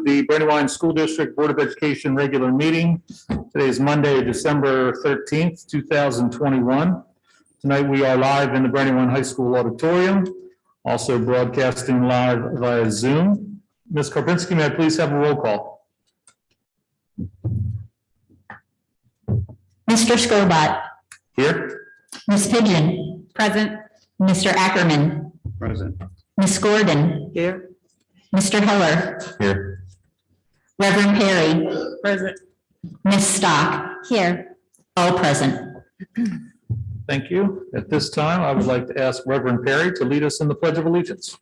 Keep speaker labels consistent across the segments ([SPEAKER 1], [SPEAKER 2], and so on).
[SPEAKER 1] the Brandywine School District Board of Education regular meeting. Today is Monday, December 13th, 2021. Tonight we are live in the Brandywine High School auditorium, also broadcasting live via Zoom. Ms. Karpinski, may I please have a roll call?
[SPEAKER 2] Mr. Scobot.
[SPEAKER 1] Here.
[SPEAKER 2] Ms. Pigeon. Present. Mr. Ackerman.
[SPEAKER 1] Present.
[SPEAKER 2] Ms. Gordon.
[SPEAKER 3] Here.
[SPEAKER 2] Mr. Heller.
[SPEAKER 1] Here.
[SPEAKER 2] Reverend Perry.
[SPEAKER 3] Present.
[SPEAKER 2] Ms. Stock. Here. All present.
[SPEAKER 1] Thank you. At this time, I would like to ask Reverend Perry to lead us in the Pledge of Allegiance.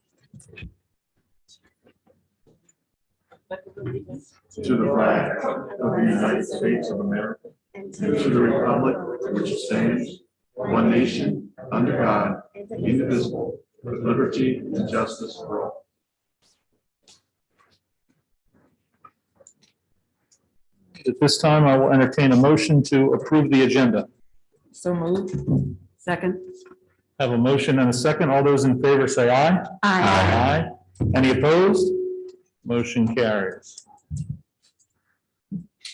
[SPEAKER 4] To the flag of the United States of America, and to the republic for which it stands, one nation, under God, indivisible, with liberty and justice for all.
[SPEAKER 1] At this time, I will entertain a motion to approve the agenda.
[SPEAKER 3] So moved. Second.
[SPEAKER 1] Have a motion and a second. All those in favor say aye. Aye. Any opposed? Motion carries.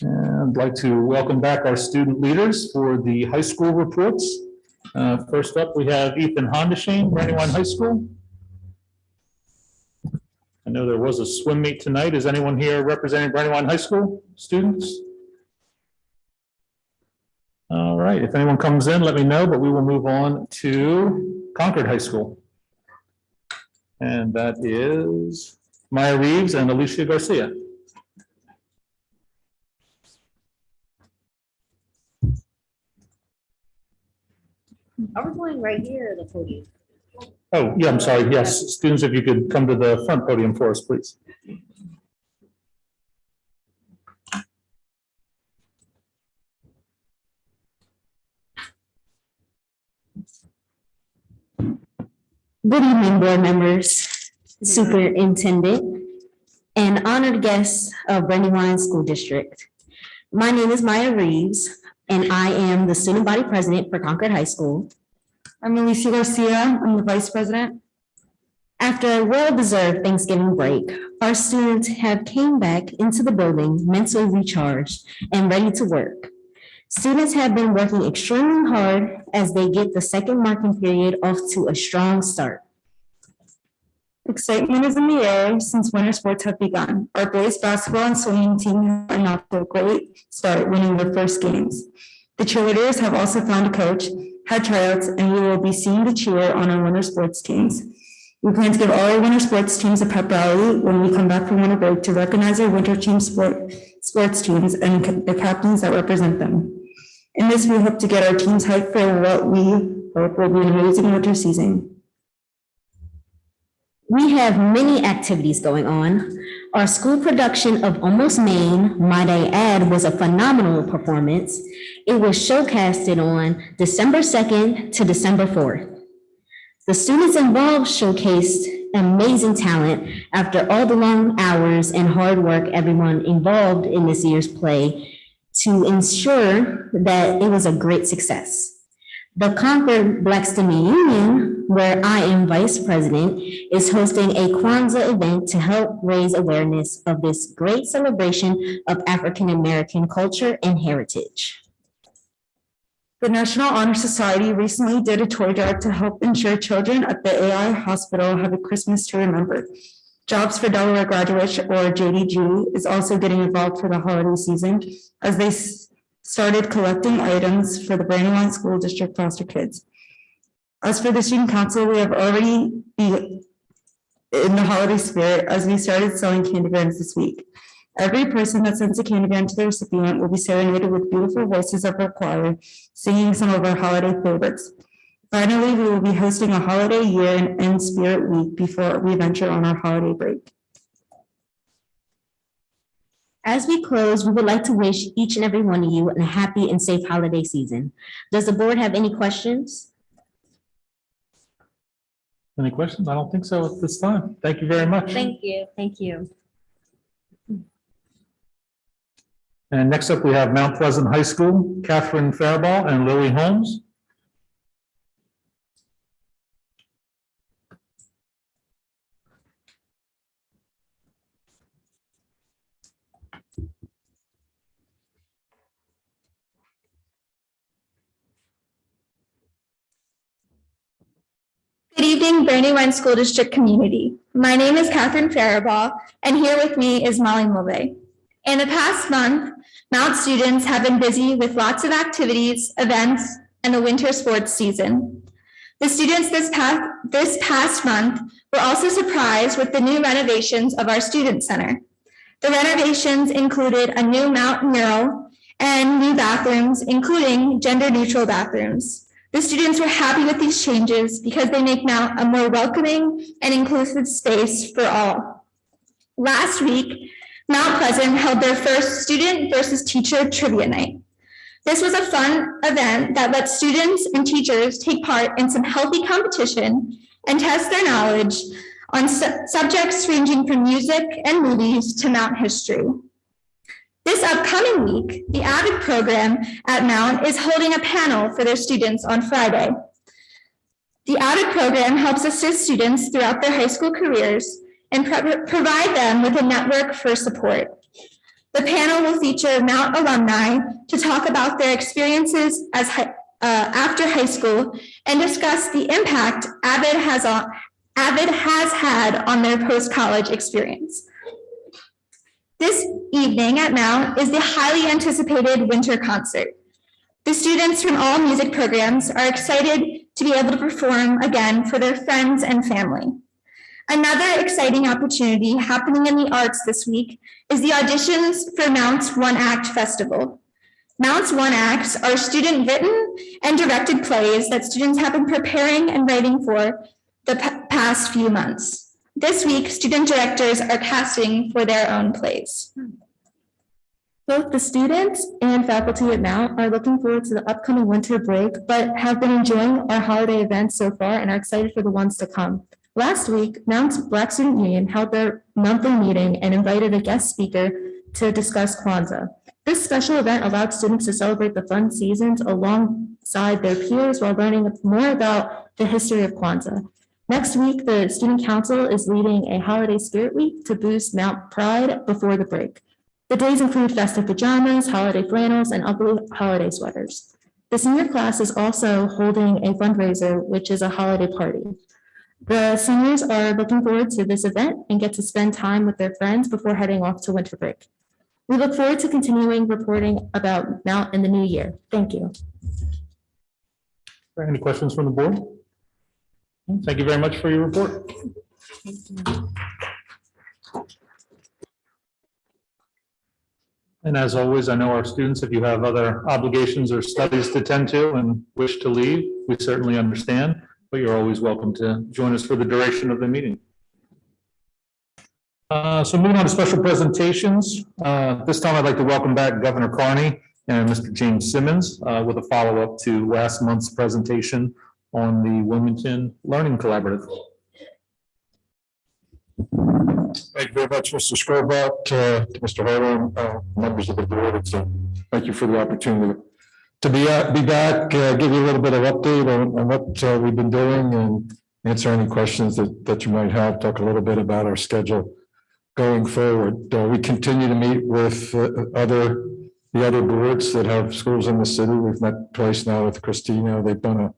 [SPEAKER 1] And I'd like to welcome back our student leaders for the high school reports. First up, we have Ethan Hondashane, Brandywine High School. I know there was a swim meet tonight. Is anyone here representing Brandywine High School students? All right, if anyone comes in, let me know, but we will move on to Concord High School. And that is Maya Reeves and Alicia Garcia.
[SPEAKER 5] Are we going right here or the podium?
[SPEAKER 1] Oh, yeah, I'm sorry. Yes, students, if you could come to the front podium for us, please.
[SPEAKER 2] Good evening, board members, superintendent, and honored guests of Brandywine School District. My name is Maya Reeves, and I am the student body president for Concord High School.
[SPEAKER 6] I'm Alicia Garcia. I'm the vice president.
[SPEAKER 2] After a well-deserved Thanksgiving break, our students have came back into the building mentally recharged and ready to work. Students have been working extremely hard as they get the second marking period off to a strong start.
[SPEAKER 6] Excitement is in the air since winter sports have begun. Our boys basketball and swimming team are off to a great start, winning their first games. The cheerleaders have also found a coach, had tryouts, and we will be seeing the cheer on our winter sports teams. We plan to give all our winter sports teams a pep rally when we come back from winter break to recognize our winter team sports teams and the captains that represent them. In this, we hope to get our teams hyped for what we hope will be an amazing winter season.
[SPEAKER 2] We have many activities going on. Our school production of Almost Maine, might I add, was a phenomenal performance. It was showcasted on December 2nd to December 4th. The students involved showcased amazing talent after all the long hours and hard work everyone involved in this year's play to ensure that it was a great success. The Concord Black Student Union, where I am vice president, is hosting a Kwanzaa event to help raise awareness of this great celebration of African American culture and heritage.
[SPEAKER 6] The National Honor Society recently did a toy drive to help ensure children at the AI hospital have a Christmas to remember. Jobs for Delaware Graduates, or JDG, is also getting involved for the holiday season as they started collecting items for the Brandywine School District foster kids. As for the student council, we have already been in the holiday spirit as we started selling candy grams this week. Every person that sends a candy gram to the recipient will be serenaded with beautiful voices of our choir, singing some of our holiday favorites. Finally, we will be hosting a holiday year and spirit week before we venture on our holiday break.
[SPEAKER 2] As we close, we would like to wish each and every one of you a happy and safe holiday season. Does the board have any questions?
[SPEAKER 1] Any questions? I don't think so at this time. Thank you very much.
[SPEAKER 5] Thank you. Thank you.
[SPEAKER 1] And next up, we have Mount Pleasant High School, Catherine Faribault and Lily Holmes.
[SPEAKER 7] evening, Brandywine School District community. My name is Catherine Faribaugh, and here with me is Molly Mulvey. In the past month, Mount students have been busy with lots of activities, events, and the winter sports season. The students this past month were also surprised with the new renovations of our student center. The renovations included a new Mount mural and new bathrooms, including gender-neutral bathrooms. The students were happy with these changes because they make Mount a more welcoming and inclusive space for all. Last week, Mount Pleasant held their first student versus teacher trivia night. This was a fun event that let students and teachers take part in some healthy competition and test their knowledge on subjects ranging from music and movies to Mount history. This upcoming week, the AVID program at Mount is holding a panel for their students on Friday. The AVID program helps assist students throughout their high school careers and provide them with a network for support. The panel will feature Mount alumni to talk about their experiences as after high school and discuss the impact AVID has had on their post-college experience. This evening at Mount is the highly anticipated winter concert. The students from all music programs are excited to be able to perform again for their friends and family. Another exciting opportunity happening in the arts this week is the auditions for Mount's One Act Festival. Mount's One Acts are student-written and directed plays that students have been preparing and writing for the past few months. This week, student directors are casting for their own plays.
[SPEAKER 6] Both the students and faculty at Mount are looking forward to the upcoming winter break, but have been enjoying our holiday events so far and are excited for the ones to come. Last week, Mount's Black Student Union held their monthly meeting and invited a guest speaker to discuss Kwanzaa. This special event allowed students to celebrate the fun seasons alongside their peers while learning more about the history of Kwanzaa. Next week, the Student Council is leading a holiday spirit week to boost Mount pride before the break. The days include festive pajamas, holiday flannels, and ugly holiday sweaters. The senior class is also holding a fundraiser, which is a holiday party. The seniors are looking forward to this event and get to spend time with their friends before heading off to winter break. We look forward to continuing reporting about Mount in the new year. Thank you.
[SPEAKER 1] Any questions from the board? Thank you very much for your report. And as always, I know our students, if you have other obligations or studies to tend to and wish to leave, we certainly understand, but you're always welcome to join us for the duration of the meeting. So moving on to special presentations. This time I'd like to welcome back Governor Carney and Mr. James Simmons with a follow-up to last month's presentation on the Wilmington Learning Collaborative.
[SPEAKER 8] Thank you very much, Mr. Scarborough, to Mr. Harlan, members of the board. So thank you for the opportunity to be back, give you a little bit of update on what we've been doing and answer any questions that you might have, talk a little bit about our schedule going forward. We continue to meet with the other boards that have schools in the city. We've met twice now with Christina. They've done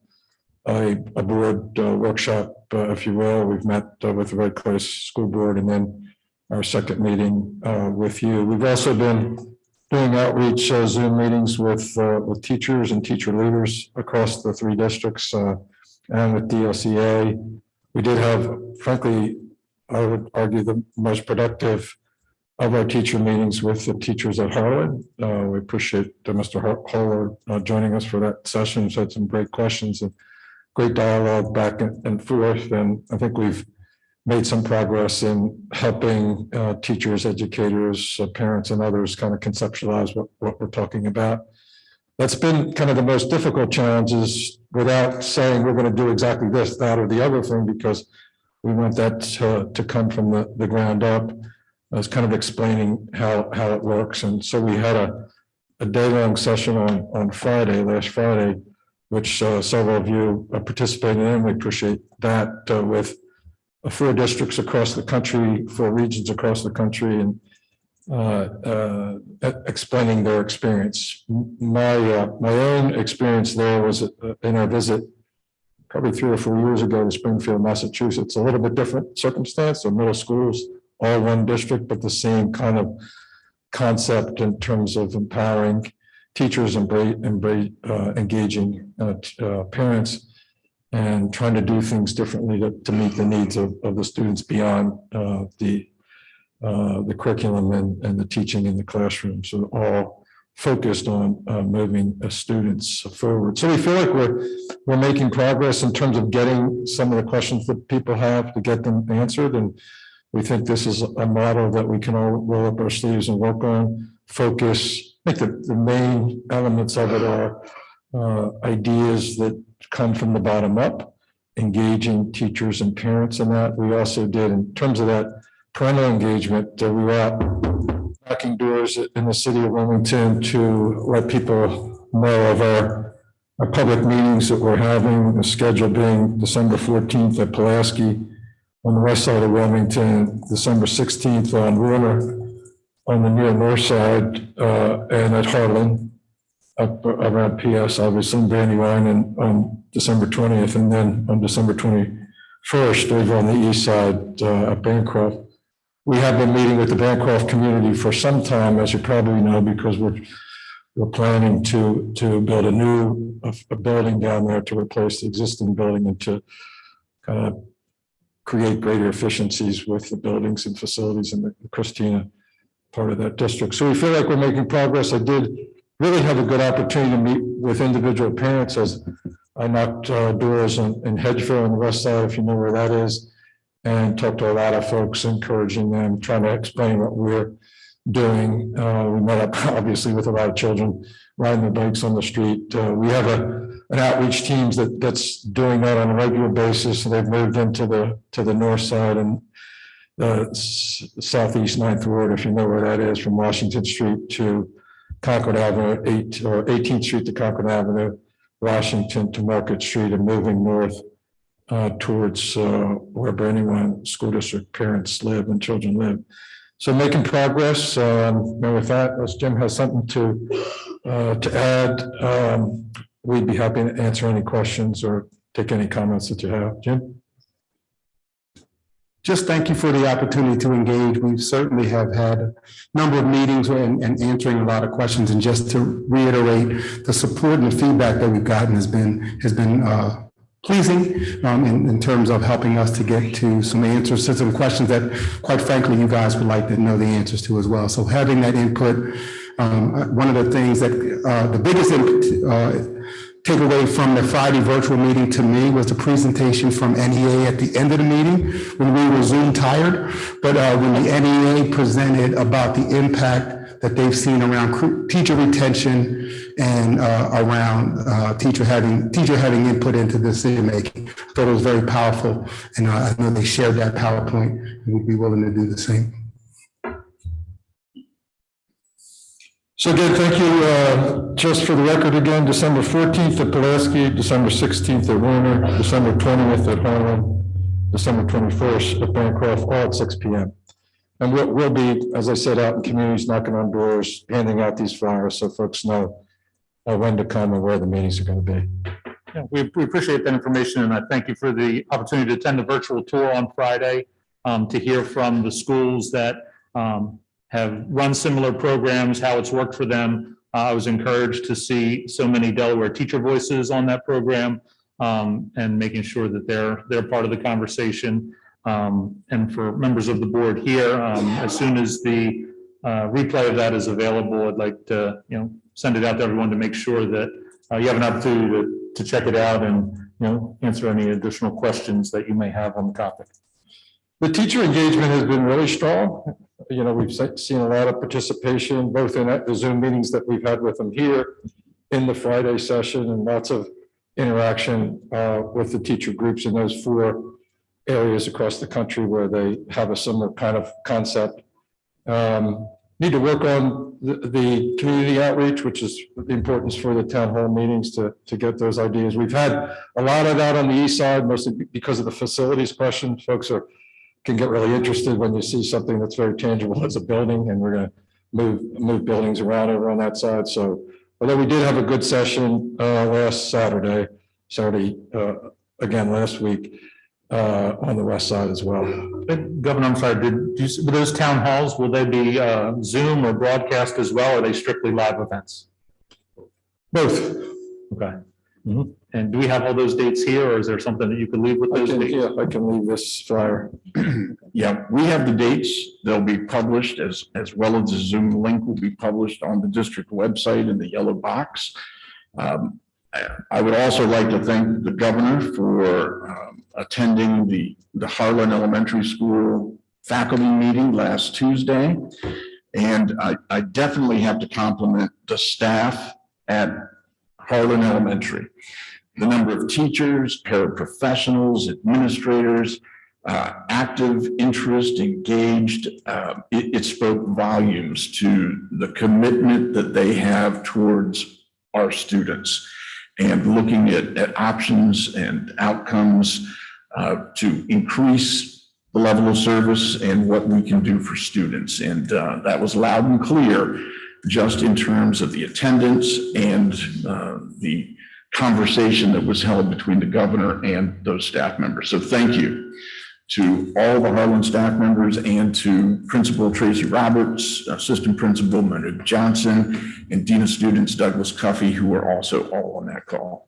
[SPEAKER 8] a board workshop, if you will. We've met with the Red Cross School Board and then our second meeting with you. We've also been doing outreach Zoom meetings with teachers and teacher leaders across the 3 districts and with DLCA. We did have, frankly, I would argue the most productive of our teacher meetings with the teachers at Harlan. We appreciate Mr. Holler joining us for that session. He's had some great questions and great dialogue back and forth. And I think we've made some progress in helping teachers, educators, parents, and others kind of conceptualize what we're talking about. That's been kind of the most difficult challenges without saying we're going to do exactly this, that, or the other thing, because we want that to come from the ground up. I was kind of explaining how it works. And so we had a day-long session on Friday, last Friday, which several of you participated in. We appreciate that with 4 districts across the country, 4 regions across the country, and explaining their experience. My own experience there was in our visit probably 3 or 4 years ago to Springfield, Massachusetts. A little bit different circumstance. The middle schools, all one district, but the same kind of concept in terms of empowering teachers and engaging parents and trying to do things differently to meet the needs of the students beyond the curriculum and the teaching in the classroom. So all focused on moving students forward. So we feel like we're making progress in terms of getting some of the questions that people have to get them answered. And we think this is a model that we can all roll up our sleeves and work on, focus. I think the main elements of it are ideas that come from the bottom up, engaging teachers and parents in that. We also did, in terms of that parental engagement, we were out knocking doors in the city of Wilmington to let people know of our public meetings that we're having, the schedule being December 14th at Pulaski on the west side of Wilmington, December 16th on Warner on the near north side, and at Harlan up around PS, obviously in Brandywine, and on December 20th, and then on December 21st over on the east side at Bancroft. We have been meeting with the Bancroft community for some time, as you probably know, because we're planning to build a building down there to replace the existing building and to kind of create greater efficiencies with the buildings and facilities in the Christina part of that district. So we feel like we're making progress. I did really have a good opportunity to meet with individual parents as I knocked doors in Hedgeville on the west side, if you know where that is, and talked to a lot of folks, encouraging them, trying to explain what we're doing. We met up obviously with a lot of children riding their bikes on the street. We have an outreach team that's doing that on a regular basis. They've moved into the north side and southeast 9th Ward, if you know where that is, from Washington Street to Concord Avenue, 18th Street to Concord Avenue, Washington to Market Street, and moving north towards where Brandywine School District parents live and children live. So making progress. And with that, as Jim has something to add, we'd be happy to answer any questions or take any comments that you have. Jim?
[SPEAKER 9] Just thank you for the opportunity to engage. We certainly have had a number of meetings and answering a lot of questions. And just to reiterate, the support and the feedback that we've gotten has been pleasing in terms of helping us to get to some answers to some questions that, quite frankly, you guys would like to know the answers to as well. So having that input, one of the things that the biggest takeaway from the Friday virtual meeting to me was the presentation from NEA at the end of the meeting when we were Zoom tired. But when the NEA presented about the impact that they've seen around teacher retention and around teacher having input into decision making, I thought it was very powerful. And I know they shared that PowerPoint and would be willing to do the same.
[SPEAKER 8] So again, thank you. Just for the record again, December 14th at Pulaski, December 16th at Warner, December 20th at Harlan, December 21st at Bancroft, all at 6 p.m. And we'll be, as I said, out in communities, knocking on doors, handing out these flyers so folks know when to come and where the meetings are going to be.
[SPEAKER 1] Yeah, we appreciate that information, and I thank you for the opportunity to attend the virtual tour on Friday, to hear from the schools that have run similar programs, how it's worked for them. I was encouraged to see so many Delaware teacher voices on that program, and making sure that they're part of the conversation. And for members of the board here, as soon as the replay of that is available, I'd like to send it out to everyone to make sure that you have an opportunity to check it out and answer any additional questions that you may have on the topic.
[SPEAKER 8] The teacher engagement has been really strong. We've seen a lot of participation, both in the Zoom meetings that we've had with them here in the Friday session, and lots of interaction with the teacher groups in those 4 areas across the country where they have a similar kind of concept. Need to work on the community outreach, which is the importance for the town hall meetings to get those ideas. We've had a lot of that on the east side, mostly because of the facilities question. Folks can get really interested when you see something that's very tangible as a building, and we're going to move buildings around over on that side. So although we did have a good session last Saturday again last week on the west side as well.
[SPEAKER 1] Governor, I'm sorry, were those town halls, will they be Zoom or broadcast as well, or are they strictly live events?
[SPEAKER 8] Both.
[SPEAKER 1] Okay. And do we have all those dates here, or is there something that you could leave with those dates?
[SPEAKER 8] Yeah, I can leave this flyer.
[SPEAKER 4] Yeah, we have the dates. They'll be published as well as the Zoom link will be published on the district website in the yellow box. I would also like to thank the governor for attending the Harlan Elementary School faculty meeting last Tuesday. And I definitely have to compliment the staff at Harlan Elementary. The number of teachers, paraprofessionals, administrators, active, interest, engaged, it spoke volumes to the commitment that they have towards our students and looking at options and outcomes to increase the level of service and what we can do for students. And that was loud and clear, just in terms of the attendance and the conversation that was held between the governor and those staff members. So thank you to all the Harlan staff members and to Principal Tracy Roberts, Assistant Principal Manu Johnson, and Dean of Students Douglas Cuffey, who were also all on that call.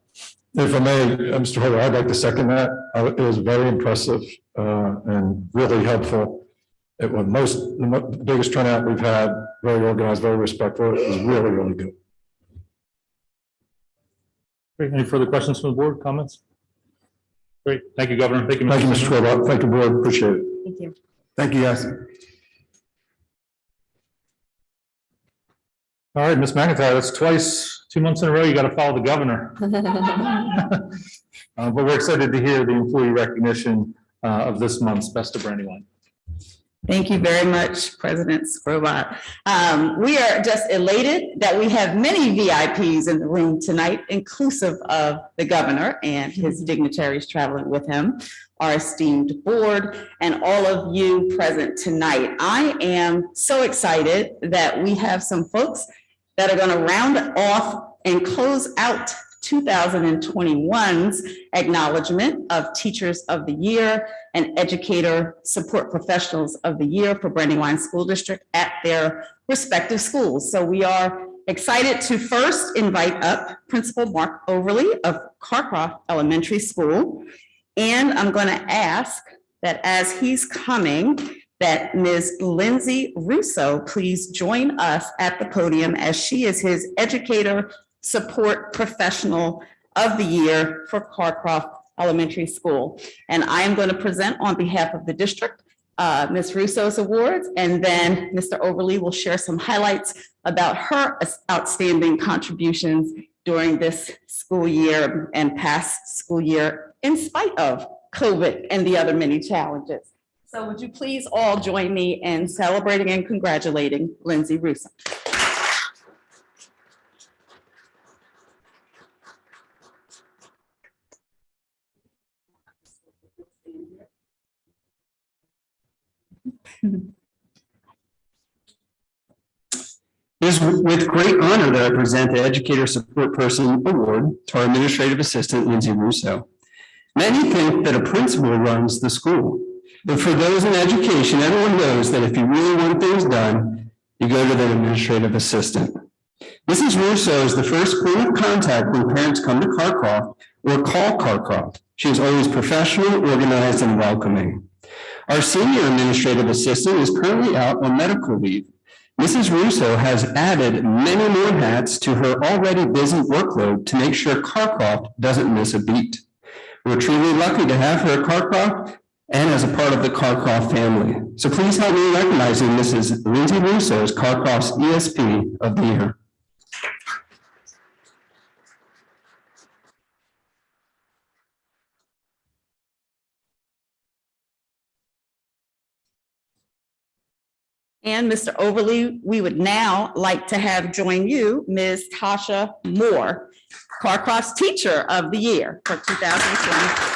[SPEAKER 8] If I may, Mr. Holder, I'd like to second that. It was very impressive and really helpful. It was the biggest turnout we've had, very organized, very respectful. It was really, really good.
[SPEAKER 1] Great. Any further questions from the board, comments? Great. Thank you, Governor. Thank you,
[SPEAKER 8] Thank you, Mr. Scrobot. Thank you, board. Appreciate it.
[SPEAKER 3] Thank you.
[SPEAKER 9] Thank you, guys.
[SPEAKER 1] All right, Ms. McIntyre, that's 2 months in a row you got to follow the governor. But we're excited to hear the employee recognition of this month's Best of Brandywine.
[SPEAKER 3] Thank you very much, President Scrobot. We are just elated that we have many VIPs in the room tonight, inclusive of the governor and his dignitaries traveling with him, our esteemed board, and all of you present tonight. I am so excited that we have some folks that are going to round off and close out 2021's acknowledgement of Teachers of the Year and Educator Support Professionals of the Year for Brandywine School District at their respective schools. So we are excited to first invite up Principal Mark Overly of Carcroft Elementary School. And I'm going to ask that as he's coming, that Ms. Lindsay Russo please join us at the podium as she is his Educator Support Professional of the Year for Carcroft Elementary School. And I am going to present on behalf of the district, Ms. Russo's awards, and then Mr. Overly will share some highlights about her outstanding contributions during this school year and past school year in spite of COVID and the other many challenges. So would you please all join me in celebrating and congratulating Lindsay Russo.
[SPEAKER 10] It is with great honor that I present the Educator Support Person Award to our Administrative Assistant, Lindsay Russo. Many think that a principal runs the school, but for those in education, everyone knows that if you really want things done, you go to the Administrative Assistant. Mrs. Russo is the first point of contact when parents come to Carcroft or call Carcroft. She is always professional, organized, and welcoming. Our Senior Administrative Assistant is currently out on medical leave. Mrs. Russo has added many more hats to her already busy workload to make sure Carcroft doesn't miss a beat. We're truly lucky to have her at Carcroft and as a part of the Carcroft family. So please help me recognizing Mrs. Lindsay Russo as Carcroft's ESP of the Year.
[SPEAKER 3] And Mr. Overly, we would now like to have join you, Ms. Tasha Moore, Carcroft's Teacher of the Year for 2020.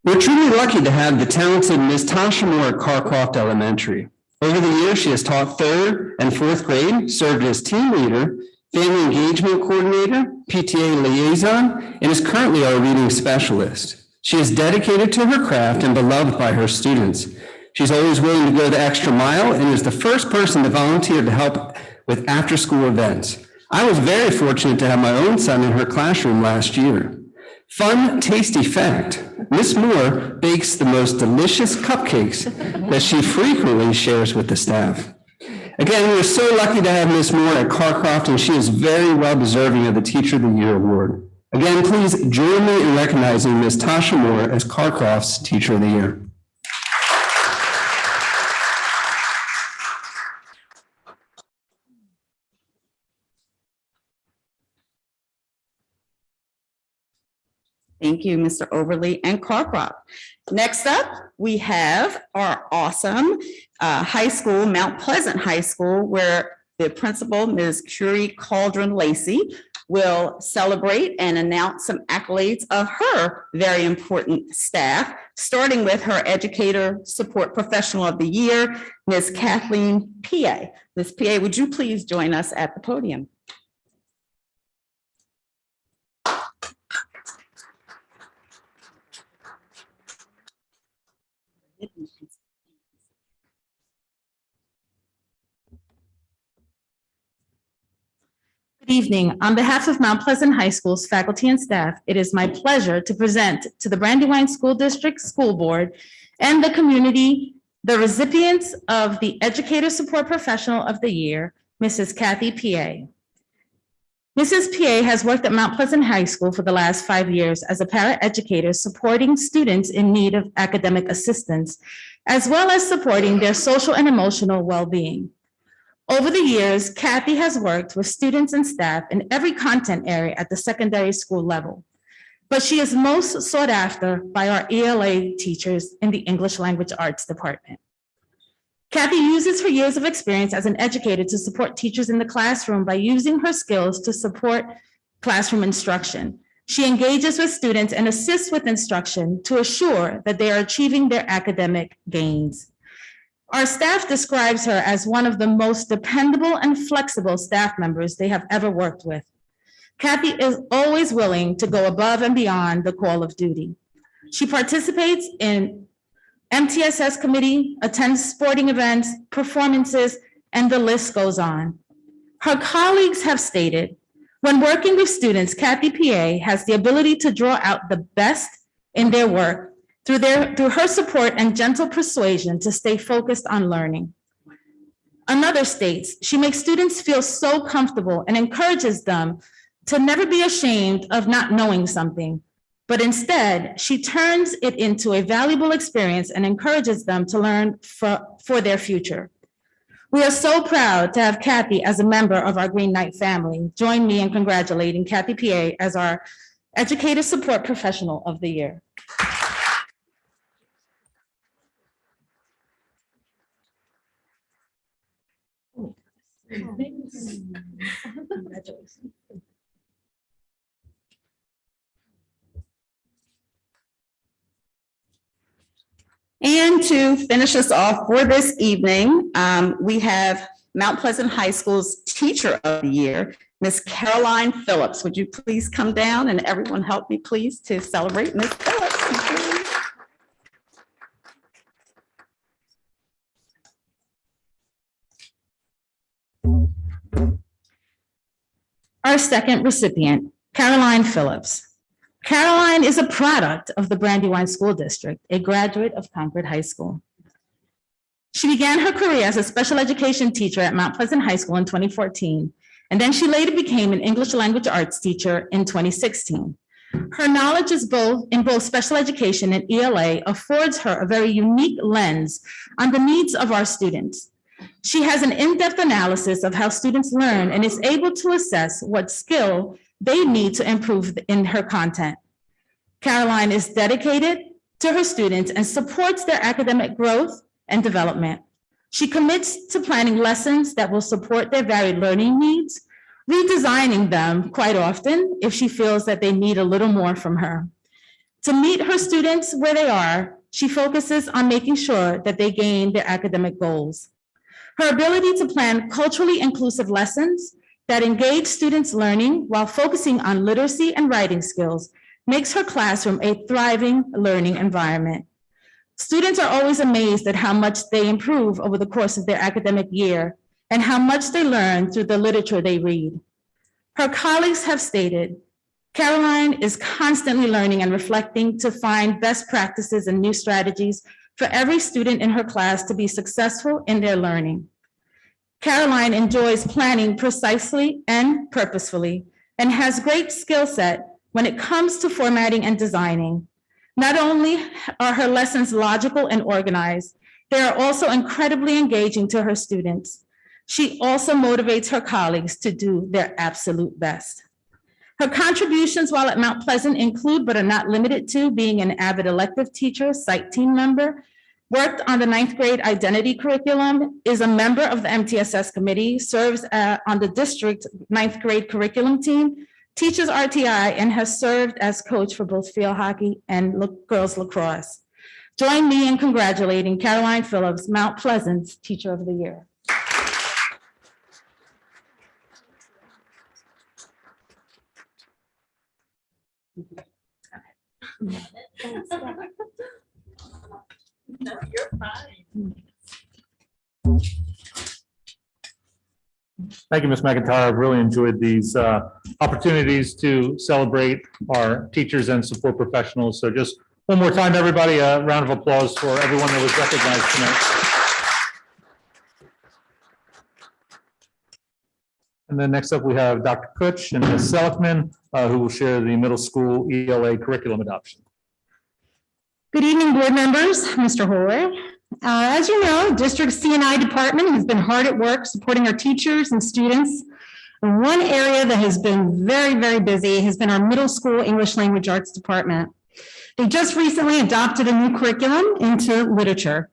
[SPEAKER 10] With We're truly lucky to have the talented Ms. Tasha Moore at Carcroft Elementary. Over the years, she has taught 3rd and 4th grade, served as team leader, family engagement coordinator, PTA liaison, and is currently our reading specialist. She is dedicated to her craft and beloved by her students. She's always willing to go the extra mile and is the first person to volunteer to help with after-school events. I was very fortunate to have my own son in her classroom last year. Fun, tasty fact, Miss Moore bakes the most delicious cupcakes that she frequently shares with the staff. Again, we're so lucky to have Miss Moore at Carcroft, and she is very well deserving of the Teacher of the Year award. Again, please join me in recognizing Ms. Tasha Moore as Carcroft's Teacher of the Year.
[SPEAKER 3] Thank you, Mr. Overly and Carcroft. Next up, we have our awesome high school, Mount Pleasant High School, where the principal, Ms. Curie Cauldron Lacey, will celebrate and announce some accolades of her very important staff, starting with her Educator Support Professional of the Year, Ms. Kathleen PA. Ms. PA, would you please join us at the podium?
[SPEAKER 11] Good evening. On behalf of Mount Pleasant High School's faculty and staff, it is my pleasure to present to the Brandywine School District School Board and the community the recipients of the Educator Support Professional of the Year, Mrs. Kathy PA. Mrs. PA has worked at Mount Pleasant High School for the last 5 years as a paraeducator supporting students in need of academic assistance, as well as supporting their social and emotional well-being. Over the years, Kathy has worked with students and staff in every content area at the secondary school level, but she is most sought after by our ELA teachers in the English Language Arts Department. Kathy uses her years of experience as an educator to support teachers in the classroom by using her skills to support classroom instruction. She engages with students and assists with instruction to assure that they are achieving their academic gains. Our staff describes her as one of the most dependable and flexible staff members they have ever worked with. Kathy is always willing to go above and beyond the call of duty. She participates in MTSS committee, attends sporting events, performances, and the list goes on. Her colleagues have stated, when working with students, Kathy PA has the ability to draw out the best in their work through her support and gentle persuasion to stay focused on learning. Another states, she makes students feel so comfortable and encourages them to never be ashamed of not knowing something, but instead she turns it into a valuable experience and encourages them to learn for their future. We are so proud to have Kathy as a member of our Green Knight family. Join me in congratulating Kathy PA as our Educator Support Professional of the Year. Congratulations.
[SPEAKER 3] And to finish us off for this evening, we have Mount Pleasant High School's Teacher of the Year, Miss Caroline Phillips. Would you please come down and everyone help me please to celebrate Miss Phillips?
[SPEAKER 11] Our second recipient, Caroline Phillips. Caroline is a product of the Brandywine School District, a graduate of Concord High School. She began her career as a special education teacher at Mount Pleasant High School in 2014, and then she later became an English language arts teacher in 2016. Her knowledge is in both special education and ELA affords her a very unique lens on the needs of our students. She has an in-depth analysis of how students learn and is able to assess what skill they need to improve in her content. Caroline is dedicated to her students and supports their academic growth and development. She commits to planning lessons that will support their varied learning needs, redesigning them quite often if she feels that they need a little more from her. To meet her students where they are, she focuses on making sure that they gain their academic goals. Her ability to plan culturally inclusive lessons that engage students' learning while focusing on literacy and writing skills makes her classroom a thriving learning environment. Students are always amazed at how much they improve over the course of their academic year and how much they learn through the literature they read. Her colleagues have stated, Caroline is constantly learning and reflecting to find best practices and new strategies for every student in her class to be successful in their learning. Caroline enjoys planning precisely and purposefully and has great skill set when it comes to formatting and designing. Not only are her lessons logical and organized, they are also incredibly engaging to her students. She also motivates her colleagues to do their absolute best. Her contributions while at Mount Pleasant include, but are not limited to, being an avid elective teacher, site team member, worked on the 9th grade identity curriculum, is a member of the MTSS committee, serves on the district 9th grade curriculum team, teaches RTI, and has served as coach for both field hockey and girls lacrosse. Join me in congratulating Caroline Phillips, Mount Pleasant's Teacher of the Year.
[SPEAKER 5] No, you're fine.
[SPEAKER 1] Thank you, Ms. McIntyre. I've really enjoyed these opportunities to celebrate our teachers and support professionals. So just one more time, everybody, a round of applause for everyone that was recognized tonight. And then next up, we have Dr. Kutch and Ms. Seligman, who will share the middle school ELA curriculum adoption.
[SPEAKER 6] Good evening, board members, Mr. Hoyer. As you know, District C&I department has been hard at work supporting our teachers and students. And one area that has been very, very busy has been our middle school English language arts department. They just recently adopted a new curriculum into literature.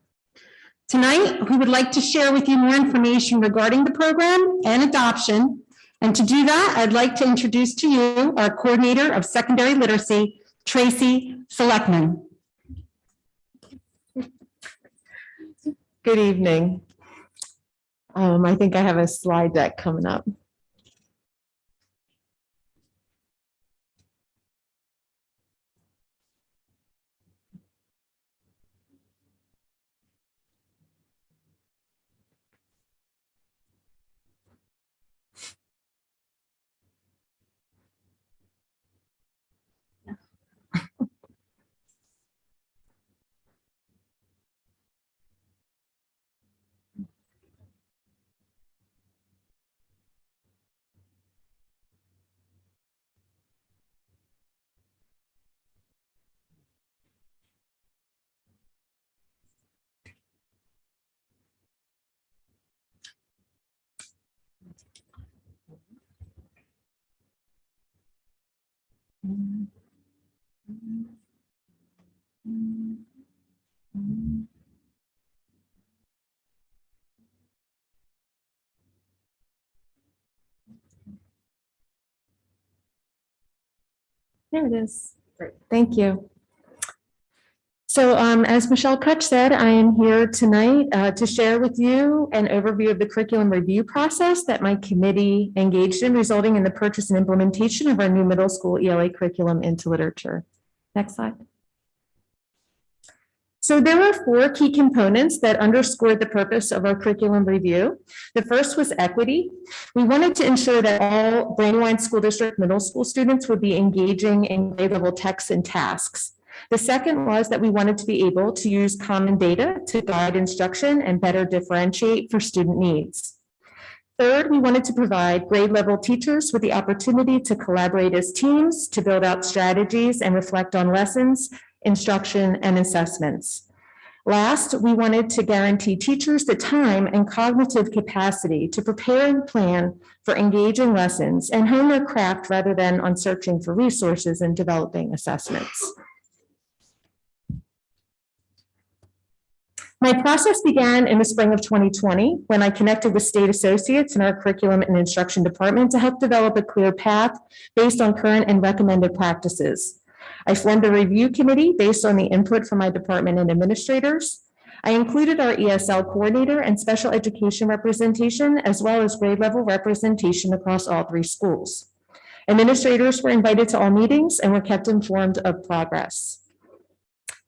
[SPEAKER 6] Tonight, we would like to share with you more information regarding the program and adoption. And to do that, I'd like to introduce to you our coordinator of secondary literacy, Tracy Seligman.
[SPEAKER 12] Good evening. I think I have a slide deck coming up. There it is. Great. Thank you. So as Michelle Kutch said, I am here tonight to share with you an overview of the curriculum review process that my committee engaged in, resulting in the purchase and implementation of our new middle school ELA curriculum into literature. Next slide. So there are 4 key components that underscored the purpose of our curriculum review. The first was equity. We wanted to ensure that all Brandywine School District middle school students would be engaging in grade level texts and tasks. The second was that we wanted to be able to use common data to guide instruction and better differentiate for student needs. Third, we wanted to provide grade level teachers with the opportunity to collaborate as teams to build out strategies and reflect on lessons, instruction, and assessments. Last, we wanted to guarantee teachers the time and cognitive capacity to prepare and plan for engaging lessons and hone their craft rather than on searching for resources and developing assessments. My process began in the spring of 2020 when I connected with state associates in our curriculum and instruction department to help develop a clear path based on current and recommended practices. I formed a review committee based on the input from my department and administrators. I included our ESL coordinator and special education representation, as well as grade level representation across all 3 schools. Administrators were invited to all meetings and were kept informed of progress.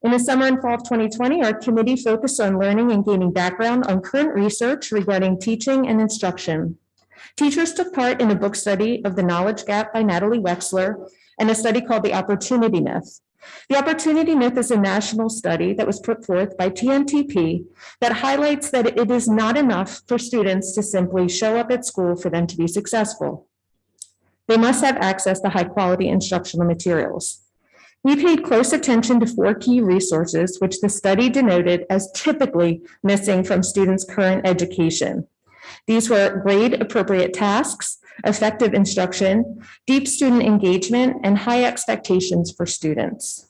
[SPEAKER 12] In the summer and fall of 2020, our committee focused on learning and gaining background on current research regarding teaching and instruction. Teachers took part in a book study of The Knowledge Gap by Natalie Wexler and a study called The Opportunity Myth. The Opportunity Myth is a national study that was put forth by TNTP that highlights that it is not enough for students to simply show up at school for them to be successful. They must have access to high-quality instructional materials. We paid close attention to 4 key resources, which the study denoted as typically missing from students' current education. These were grade-appropriate tasks, effective instruction, deep student engagement, and high expectations for students.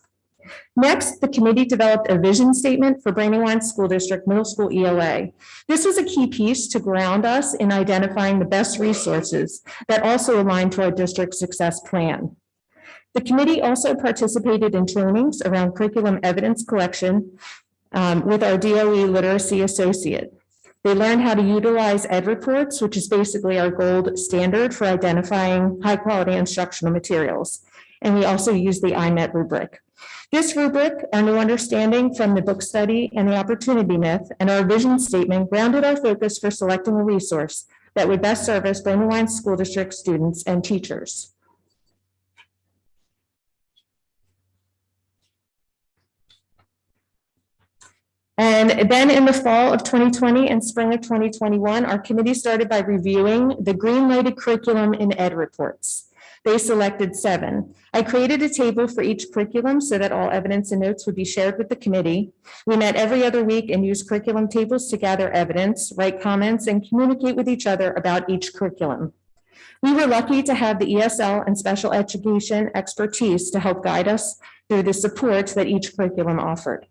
[SPEAKER 12] Next, the committee developed a vision statement for Brandywine School District Middle School ELA. This was a key piece to ground us in identifying the best resources that also align to our district success plan. The committee also participated in trainings around curriculum evidence collection with our DOE literacy associate. They learned how to utilize Ed reports, which is basically our gold standard for identifying high quality instructional materials. And we also use the IMET rubric. This rubric, our new understanding from the book study and the opportunity myth, and our vision statement grounded our focus for selecting a resource that would best service Brandywine School District students and teachers. And then in the fall of 2020 and spring of 2021, our committee started by reviewing the green-lighted curriculum in Ed reports. They selected 7. I created a table for each curriculum so that all evidence and notes would be shared with the committee. We met every other week and used curriculum tables to gather evidence, write comments, and communicate with each other about each curriculum. We were lucky to have the ESL and special education expertise to help guide us through the support that each curriculum offered.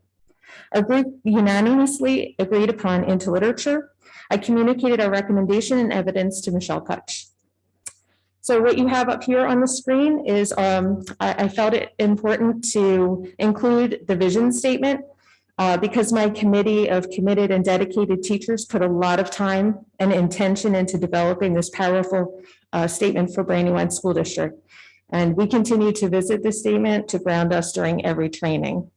[SPEAKER 12] Our group unanimously agreed upon into literature. I communicated our recommendation and evidence to Michelle Kutch. So what you have up here on the screen is, I felt it important to include the vision statement because my committee of committed and dedicated teachers put a lot of time and intention into developing this powerful statement for Brandywine School District. And we continue to visit this statement to ground us during every training.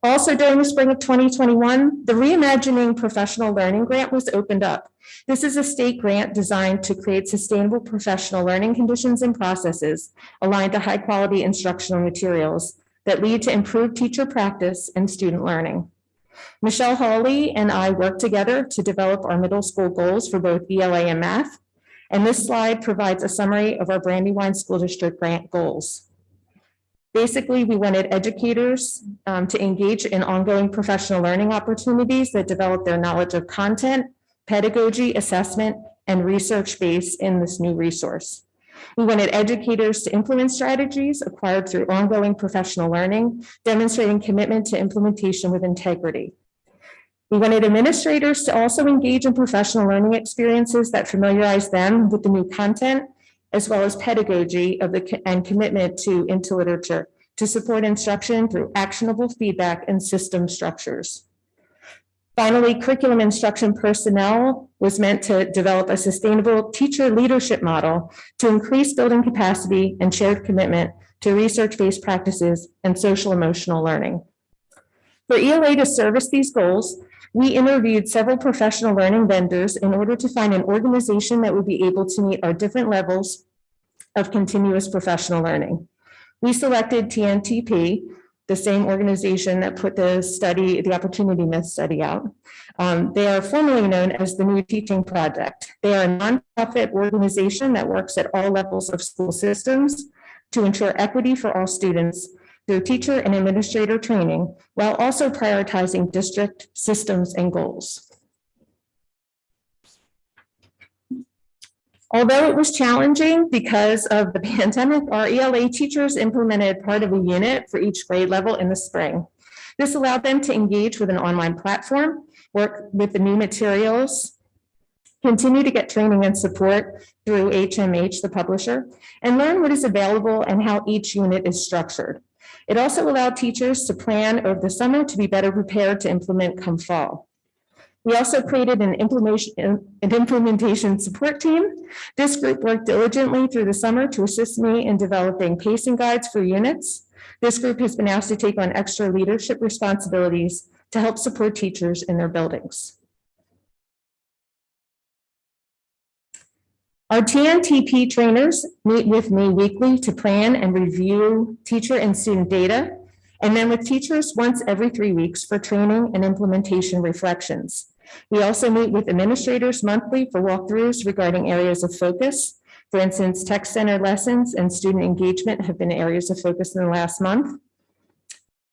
[SPEAKER 12] Also during the spring of 2021, the Reimagining Professional Learning Grant was opened up. This is a state grant designed to create sustainable professional learning conditions and processes aligned to high quality instructional materials that lead to improved teacher practice and student learning. Michelle Hawley and I worked together to develop our middle school goals for both ELA and math. And this slide provides a summary of our Brandywine School District grant goals. Basically, we wanted educators to engage in ongoing professional learning opportunities that develop their knowledge of content, pedagogy, assessment, and research base in this new resource. We wanted educators to implement strategies acquired through ongoing professional learning, demonstrating commitment to implementation with integrity. We wanted administrators to also engage in professional learning experiences that familiarize them with the new content, as well as pedagogy and commitment into literature to support instruction through actionable feedback and system structures. Finally, curriculum instruction personnel was meant to develop a sustainable teacher leadership model to increase building capacity and shared commitment to research-based practices and social emotional learning. For ELA to service these goals, we interviewed several professional learning vendors in order to find an organization that would be able to meet our different levels of continuous professional learning. We selected TNTP, the same organization that put the study, the Opportunity Myth study out. They are formerly known as the New Teaching Project. They are a nonprofit organization that works at all levels of school systems to ensure equity for all students through teacher and administrator training, while also prioritizing district systems and goals. Although it was challenging because of the pandemic, our ELA teachers implemented part of a unit for each grade level in the spring. This allowed them to engage with an online platform, work with the new materials, continue to get training and support through HMH, the publisher, and learn what is available and how each unit is structured. It also allowed teachers to plan over the summer to be better prepared to implement come fall. We also created an implementation support team. This group worked diligently through the summer to assist me in developing pacing guides for units. This group has been asked to take on extra leadership responsibilities to help support teachers in their buildings. Our TNTP trainers meet with me weekly to plan and review teacher and student data, and then with teachers once every 3 weeks for training and implementation reflections. We also meet with administrators monthly for walkthroughs regarding areas of focus. For instance, tech-centered lessons and student engagement have been areas of focus in the last month.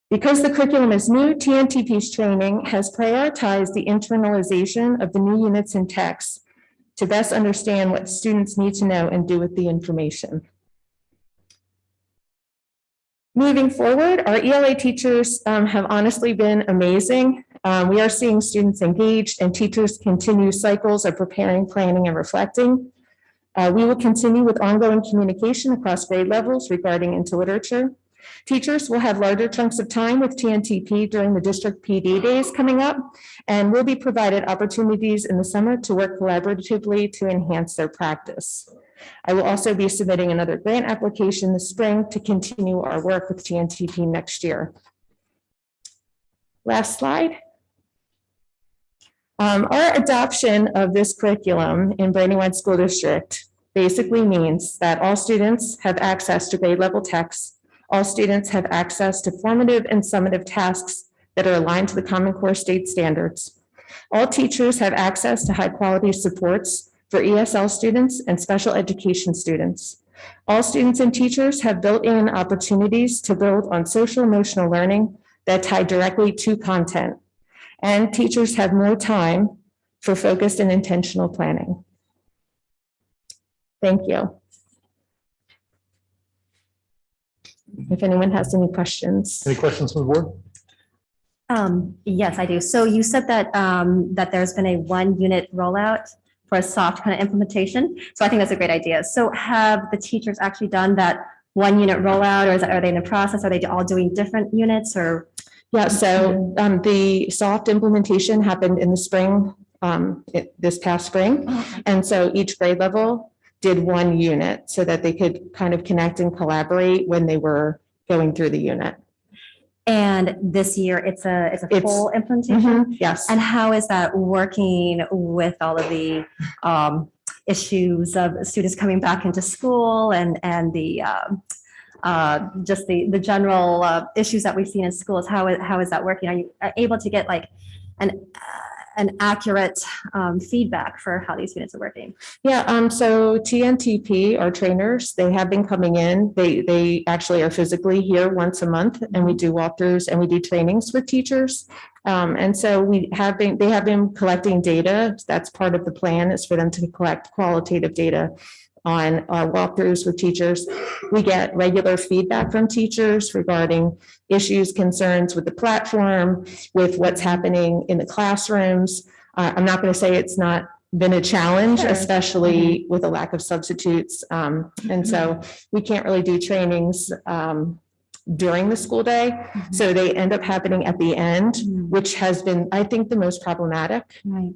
[SPEAKER 12] Because the curriculum is new, TNTP's training has prioritized the internalization of the new units and texts to best understand what students need to know and do with the information. Moving forward, our ELA teachers have honestly been amazing. We are seeing students engaged and teachers continue cycles of preparing, planning, and reflecting. We will continue with ongoing communication across grade levels regarding into literature. Teachers will have larger chunks of time with TNTP during the district PD days coming up, and will be provided opportunities in the summer to work collaboratively to enhance their practice. I will also be submitting another grant application this spring to continue our work with TNTP next year. Last slide. Our adoption of this curriculum in Brandywine School District basically means that all students have access to grade level texts. All students have access to formative and summative tasks that are aligned to the Common Core state standards. All teachers have access to high quality supports for ESL students and special education students. All students and teachers have built-in opportunities to build on social emotional learning that tie directly to content. And teachers have more time for focused and intentional planning. Thank you. If anyone has any questions.
[SPEAKER 1] Any questions from the board?
[SPEAKER 2] Yes, I do. So you said that that there's been a 1 unit rollout for a soft kind of implementation. So I think that's a great idea. So have the teachers actually done that 1 unit rollout, or are they in the process? Are they all doing different units or?
[SPEAKER 12] Yeah, so the soft implementation happened in the spring, this past spring. And so each grade level did 1 unit so that they could kind of connect and collaborate when they were going through the unit.
[SPEAKER 2] And this year it's a full implementation?
[SPEAKER 12] Yes.
[SPEAKER 2] And how is that working with all of the issues of students coming back into school and the just the general issues that we've seen in schools? How is that working? Are you able to get like an accurate feedback for how these units are working?
[SPEAKER 12] Yeah, so TNTP, our trainers, they have been coming in. They actually are physically here once a month, and we do walkthroughs and we do trainings with teachers. And so they have been collecting data. That's part of the plan, is for them to collect qualitative data on our walkthroughs with teachers. We get regular feedback from teachers regarding issues, concerns with the platform, with what's happening in the classrooms. I'm not going to say it's not been a challenge, especially with a lack of substitutes. And so we can't really do trainings during the school day. So they end up happening at the end, which has been, I think, the most problematic.
[SPEAKER 2] Right.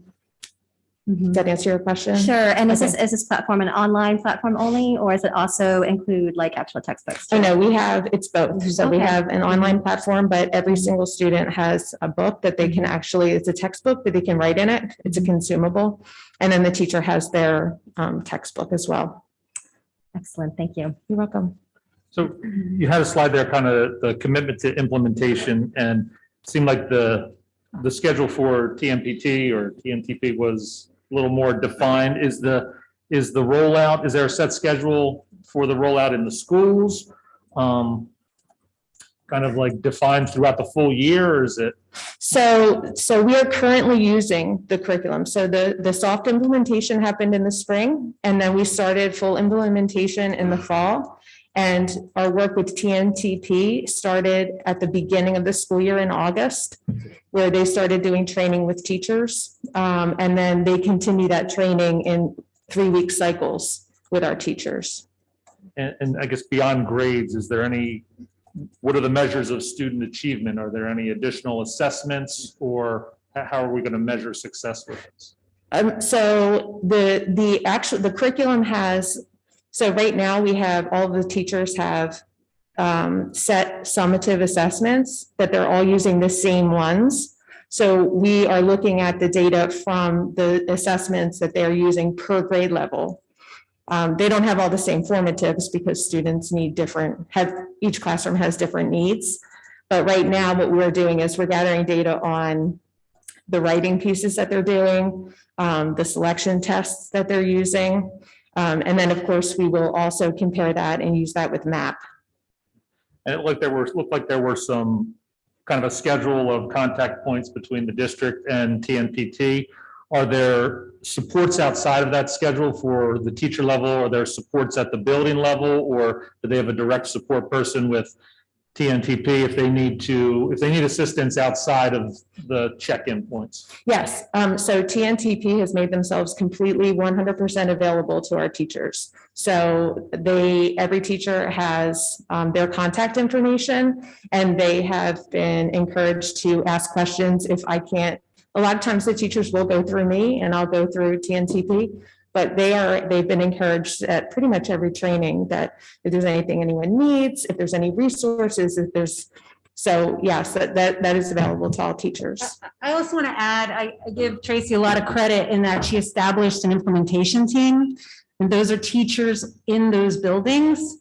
[SPEAKER 12] Does that answer your question?
[SPEAKER 2] Sure. And is
[SPEAKER 12] Okay.
[SPEAKER 2] this platform an online platform only, or does it also include like actual textbooks?
[SPEAKER 12] Oh, no, it's both. So we
[SPEAKER 2] Okay.
[SPEAKER 12] have an online platform, but every single student has a book that they can actually, it's a textbook, but they can write in it. It's a consumable. And then the teacher has their textbook as well.
[SPEAKER 2] Excellent. Thank you.
[SPEAKER 12] You're welcome.
[SPEAKER 1] So you had a slide there, kind of the commitment to implementation, and it seemed like the schedule for TMPT or TNTP was a little more defined. Is the rollout, is there a set schedule for the rollout in the schools? Kind of like defined throughout the full year, or is it?
[SPEAKER 12] So we are currently using the curriculum. So the soft implementation happened in the spring, and then we started full implementation in the fall. And our work with TNTP started at the beginning of the school year in August, where they started doing training with teachers. And then they continue that training in 3-week cycles with our teachers.
[SPEAKER 1] And I guess beyond grades, what are the measures of student achievement? Are there any additional assessments, or how are we going to measure success with this?
[SPEAKER 12] So the curriculum has, so right now we have, all the teachers have set summative assessments that they're all using the same ones. So we are looking at the data from the assessments that they're using per grade level. They don't have all the same formatives because students need each classroom has different needs. But right now what we're doing is we're gathering data on the writing pieces that they're doing, the selection tests that they're using. And then, of course, we will also compare that and use that with MAP.
[SPEAKER 1] And it looked like there were some kind of a schedule of contact points between the district and TNPT. Are there supports outside of that schedule for the teacher level? Are there supports at the building level, or do they have a direct support person with TNTP if they need assistance outside of the check-in points?
[SPEAKER 12] Yes, so TNTP has made themselves completely 100% available to our teachers. So every teacher has their contact information, and they have been encouraged to ask questions if I can't. A lot of times the teachers will go through me and I'll go through TNTP, but they've been encouraged at pretty much every training that if there's anything anyone needs, if there's any resources, so yes, that is available to all teachers.
[SPEAKER 11] I also want to add, I give Tracy a lot of credit in that she established an implementation team. And those are teachers in those buildings,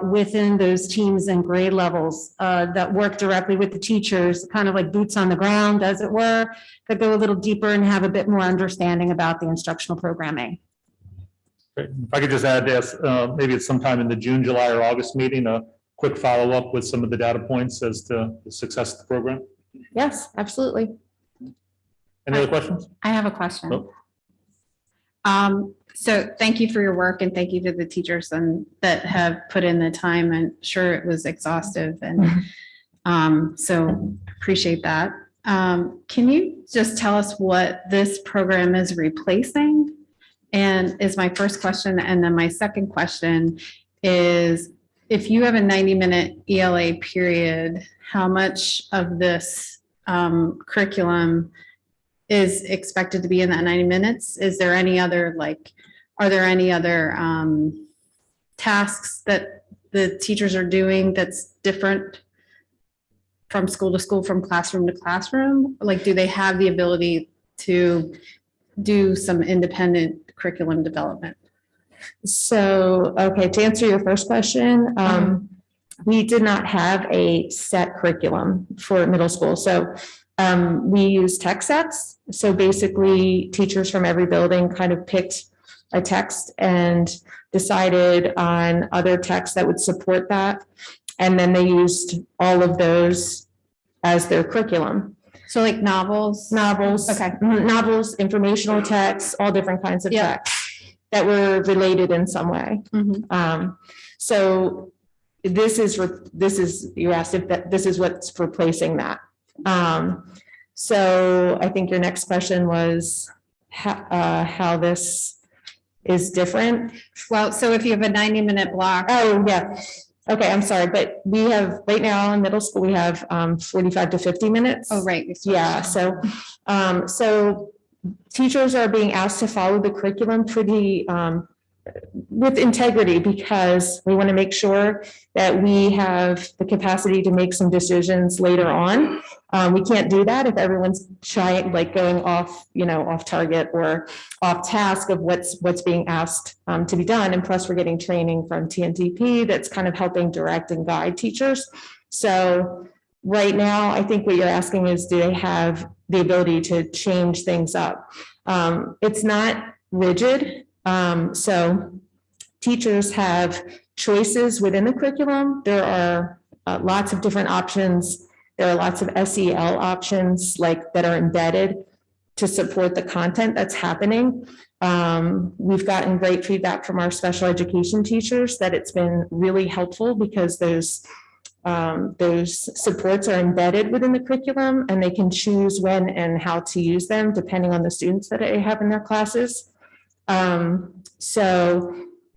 [SPEAKER 11] within those teams and grade levels that work directly with the teachers, kind of like boots on the ground, as it were, that go a little deeper and have a bit more understanding about the instructional programming.
[SPEAKER 1] Great. If I could just add this, maybe it's sometime in the June, July, or August meeting, a quick follow-up with some of the data points as to the success of the program.
[SPEAKER 12] Yes, absolutely.
[SPEAKER 1] Any other questions?
[SPEAKER 13] I have a question.
[SPEAKER 1] Oh.
[SPEAKER 13] So thank you for your work, and thank you to the teachers that have put in the time, and sure it was exhaustive, and so appreciate that. Can you just tell us what this program is replacing? And is my first question, and then my second question is, if you have a 90-minute ELA period, how much of this curriculum is expected to be in that 90 minutes? Is there any other, are there any other tasks that the teachers are doing that's different from school to school, from classroom to classroom? Do they have the ability to do some independent curriculum development?
[SPEAKER 12] So, okay, to answer your first question, we did not have a set curriculum for middle school. So we use text sets. So basically teachers from every building kind of picked a text and decided on other texts that would support that. And then they used all of those as their curriculum.
[SPEAKER 13] So like novels?
[SPEAKER 12] Novels.
[SPEAKER 13] Okay.
[SPEAKER 12] Novels, informational texts, all different kinds of texts that were related in some way. So this is, you asked if this is what's replacing that. So I think your next question was how this is different.
[SPEAKER 13] Well, so if you have a 90-minute block.
[SPEAKER 12] Oh, yeah. Okay, I'm sorry, but we have, right now in middle school, we have 45 to 50 minutes.
[SPEAKER 13] Oh, right.
[SPEAKER 12] Yeah, so teachers are being asked to follow the curriculum pretty with integrity, because we want to make sure that we have the capacity to make some decisions later on. We can't do that if everyone's trying, going off, off target or off task of what's being asked to be done. And plus we're getting training from TNTP that's kind of helping direct and guide teachers. So right now, I think what you're asking is, do they have the ability to change things up? It's not rigid. So teachers have choices within the curriculum. There are lots of different options. There are lots of SEL options that are embedded to support the content that's happening. We've gotten great feedback from our special education teachers that it's been really helpful because those supports are embedded within the curriculum and they can choose when and how to use them depending on the students that they have in their classes. So,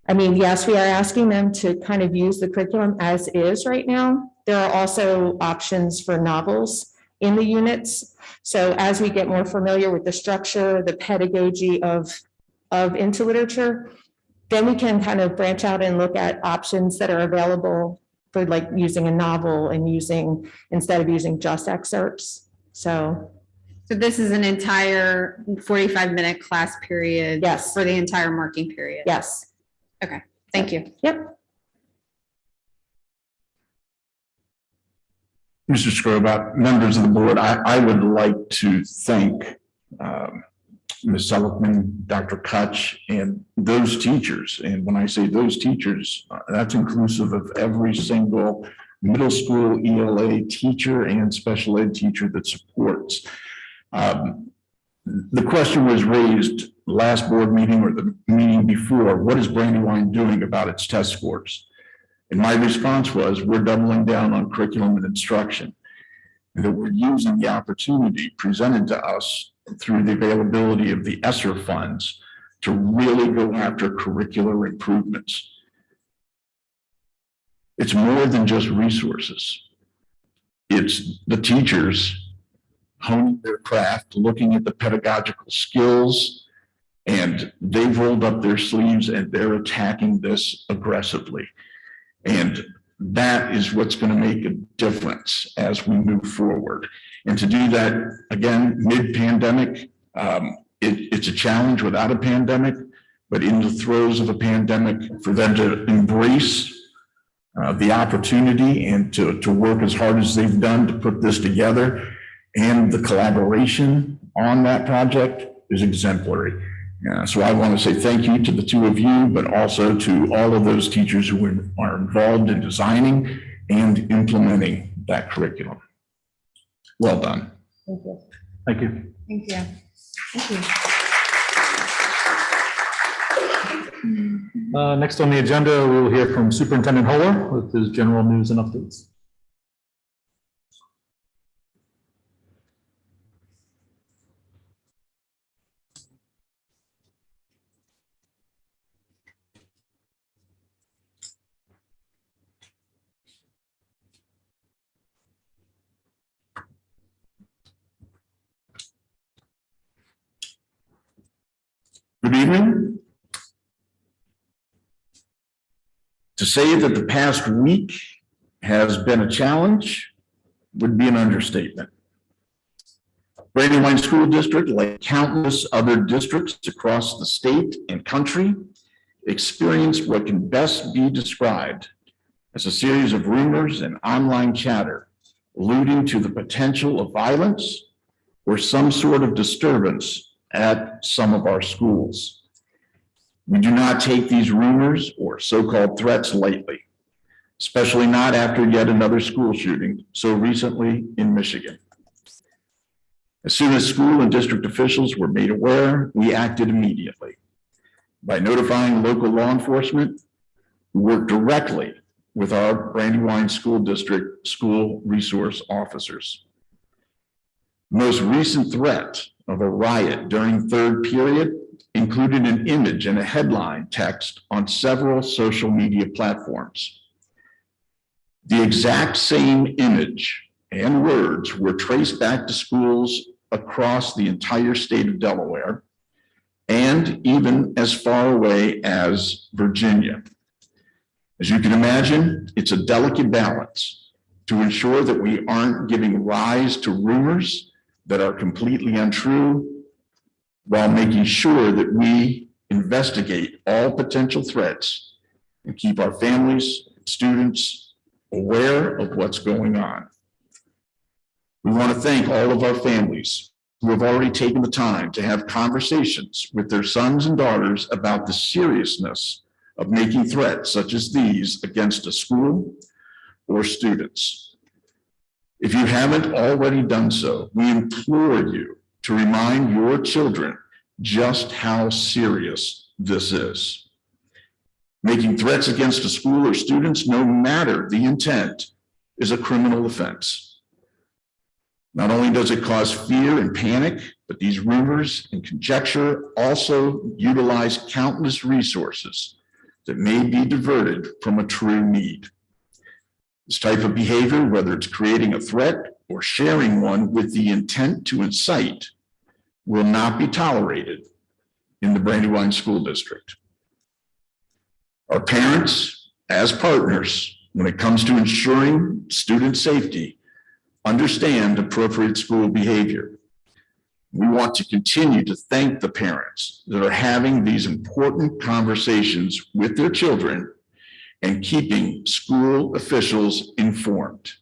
[SPEAKER 12] I mean, yes, we are asking them to kind of use the curriculum as is right now. There are also options for novels in the units. So as we get more familiar with the structure, the pedagogy of into literature, then we can kind of branch out and look at options that are available for like using a novel and instead of using just excerpts. So
[SPEAKER 13] this is an entire 45-minute class period.
[SPEAKER 12] Yes.
[SPEAKER 13] For the entire marking period.
[SPEAKER 12] Yes.
[SPEAKER 13] Okay, thank you.
[SPEAKER 12] Yep.
[SPEAKER 4] Mr. Skrobot, members of the board, I would like to thank Ms. Seligman, Dr. Kutch, and those teachers. And when I say those teachers, that's inclusive of every single middle school ELA teacher and special ed teacher that supports. The question was raised last board meeting or the meeting before, what is Brandywine doing about its test scores? And my response was, we're doubling down on curriculum and instruction, and that we're using the opportunity presented to us through the availability of the ESSER funds to really go after curricular improvements. It's more than just resources. It's the teachers honing their craft, looking at the pedagogical skills, and they've rolled up their sleeves and they're attacking this aggressively. And that is what's going to make a difference as we move forward. And to do that, again, mid-pandemic, it's a challenge without a pandemic, but in the throes of a pandemic, for them to embrace the opportunity and to work as hard as they've done to put this together, and the collaboration on that project is exemplary. So I want to say thank you to the two of you, but also to all of those teachers who are involved in designing and implementing that curriculum. Well done.
[SPEAKER 12] Thank you.
[SPEAKER 1] Thank you.
[SPEAKER 13] Thank you. Thank you.
[SPEAKER 1] Next on the agenda, we'll hear from Superintendent Holler with his general news and updates.
[SPEAKER 4] Good evening. To say that the past week has been a challenge would be an understatement. Brandywine School District, like countless other districts across the state and country, experienced what can best be described as a series of rumors and online chatter alluding to the potential of violence or some sort of disturbance at some of our schools. We do not take these rumors or so-called threats lightly, especially not after yet another school shooting so recently in Michigan. As soon as school and district officials were made aware, we acted immediately by notifying local law enforcement, who worked directly with our Brandywine School District school resource officers. The most recent threat of a riot during third period included an image and a headline text on several social media platforms. The exact same image and words were traced back to schools across the entire state of Delaware and even as far away as Virginia. As you can imagine, it's a delicate balance to ensure that we aren't giving rise to rumors that are completely untrue, while making sure that we investigate all potential threats and keep our families, students aware of what's going on. We want to thank all of our families who have already taken the time to have conversations with their sons and daughters about the seriousness of making threats such as these against a school or students. If you haven't already done so, we implore you to remind your children just how serious this is. Making threats against a school or students, no matter the intent, is a criminal offense. Not only does it cause fear and panic, but these rumors and conjecture also utilize countless resources that may be diverted from a true need. This type of behavior, whether it's creating a threat or sharing one with the intent to incite, will not be tolerated in the Brandywine School District. Our parents, as partners, when it comes to ensuring student safety, understand appropriate school behavior. We want to continue to thank the parents that are having these important conversations with their children and keeping school officials informed.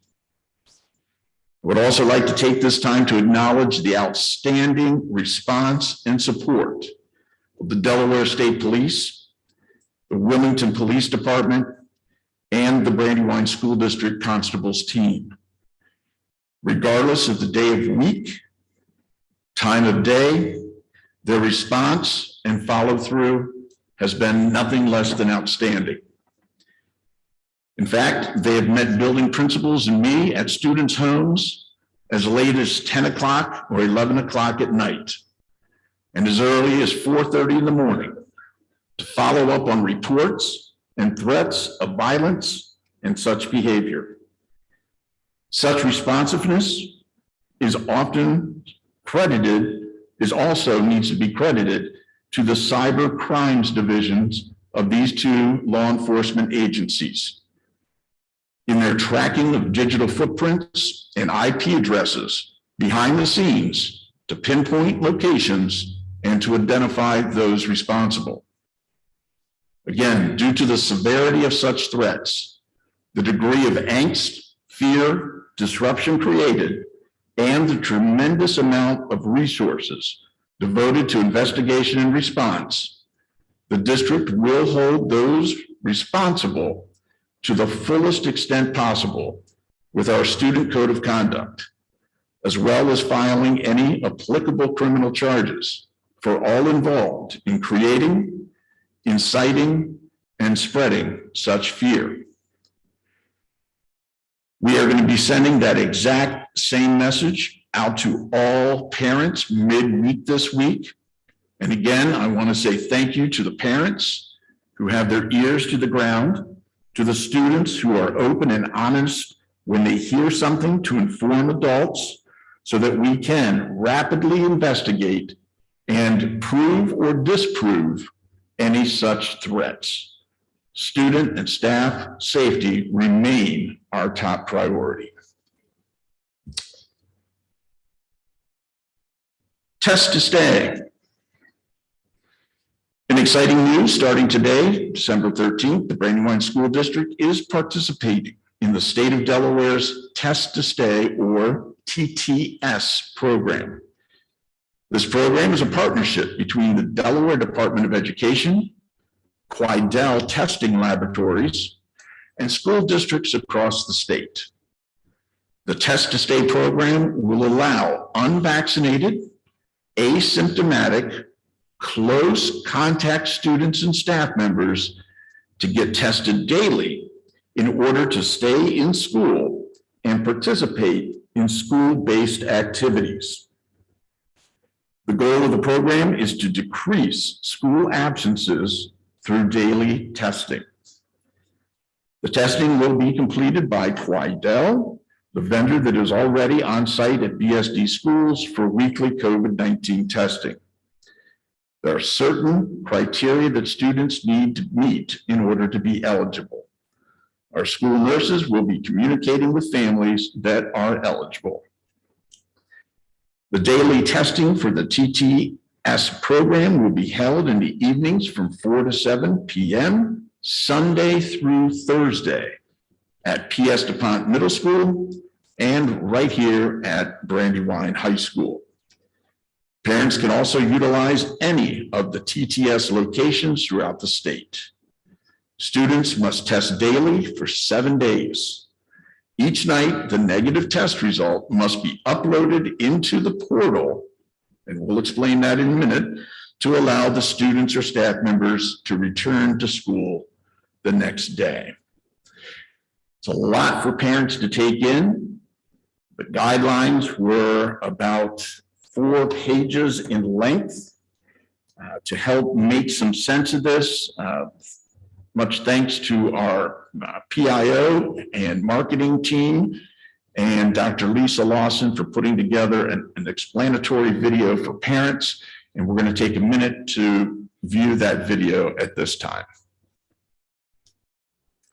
[SPEAKER 4] I would also like to take this time to acknowledge the outstanding response and support of the Delaware State Police, the Wilmington Police Department, and the Brandywine School District Constables team. Regardless of the day of week, time of day, their response and follow through has been nothing less than outstanding. In fact, they have met building principals and me at students' homes as late as 10 o'clock or 11 o'clock at night, and as early as 4:30 in the morning to follow up on reports and threats of violence and such behavior. Such responsiveness is often credited, needs to be credited to the cyber crimes divisions of these two law enforcement agencies. In their tracking of digital footprints and IP addresses behind the scenes to pinpoint locations and to identify those responsible. Again, due to the severity of such threats, the degree of angst, fear, disruption created, and the tremendous amount of resources devoted to investigation and response, the district will hold those responsible to the fullest extent possible with our student code of conduct, as well as filing any applicable criminal charges for all involved in creating, inciting, and spreading such fear. We are going to be sending that exact same message out to all parents midweek this week. And again, I want to say thank you to the parents who have their ears to the ground, to the students who are open and honest when they hear something to inform adults so that we can rapidly investigate and prove or disprove any such threats. Student and staff safety remain our top priority. Test to stay. In exciting news, starting today, December 13th, the Brandywine School District is participating in the state of Delaware's Test to Stay, or TTS program. This program is a partnership between the Delaware Department of Education, Quidel testing laboratories, and school districts across the state. The Test to Stay program will allow unvaccinated, asymptomatic, close contact students and staff members to get tested daily in order to stay in school and participate in school-based activities. The goal of the program is to decrease school absences through daily testing. The testing will be completed by Quidel, the vendor that is already on site at BSD schools for weekly COVID-19 testing. There are certain criteria that students need to meet in order to be eligible. Our school nurses will be communicating with families that are eligible. The daily testing for the TTS program will be held in the evenings from 4 to 7 p.m., Sunday through Thursday at P.S. DuPont Middle School and right here at Brandywine High School. Parents can also utilize any of the TTS locations throughout the state. Students must test daily for 7 days. Each night, the negative test result must be uploaded into the portal, and we'll explain that in a minute, to allow the students or staff members to return to school the next day. It's a lot for parents to take in. The guidelines were about 4 pages in length. To help make some sense of this, much thanks to our PIO and marketing team and Dr. Lisa Lawson for putting together an explanatory video for parents. And we're going to take a minute to view that video at this time.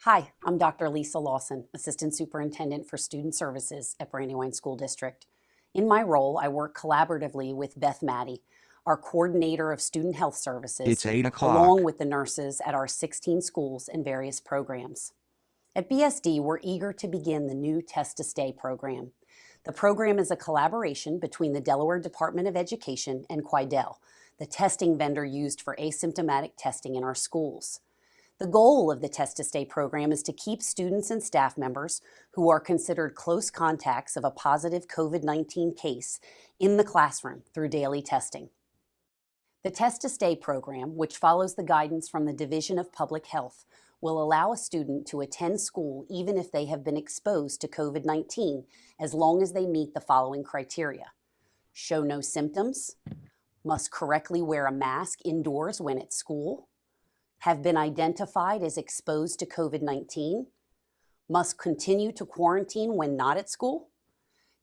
[SPEAKER 14] Hi, I'm Dr. Lisa Lawson, Assistant Superintendent for Student Services at Brandywine School District. In my role, I work collaboratively with Beth Maddie, our coordinator of student health services,
[SPEAKER 15] It's 8 o'clock.
[SPEAKER 14] along with the nurses at our 16 schools and various programs. At BSD, we're eager to begin the new Test to Stay program. The program is a collaboration between the Delaware Department of Education and Quidel, the testing vendor used for asymptomatic testing in our schools. The goal of the Test to Stay program is to keep students and staff members who are considered close contacts of a positive COVID-19 case in the classroom through daily testing. The Test to Stay program, which follows the guidance from the Division of Public Health, will allow a student to attend school even if they have been exposed to COVID-19, as long as they meet the following criteria: show no symptoms, must correctly wear a mask indoors when at school, have been identified as exposed to COVID-19, must continue to quarantine when not at school,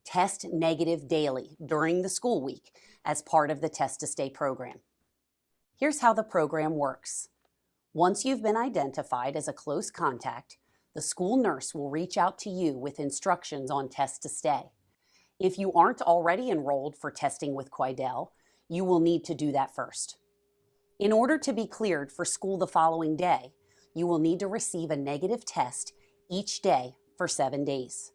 [SPEAKER 14] test negative daily during the school week as part of the Test to Stay program. Here's how the program works. Once you've been identified as a close contact, the school nurse will reach out to you with instructions on Test to Stay. If you aren't already enrolled for testing with Quidel, you will need to do that first. In order to be cleared for school the following day, you will need to receive a negative test each day for 7 days.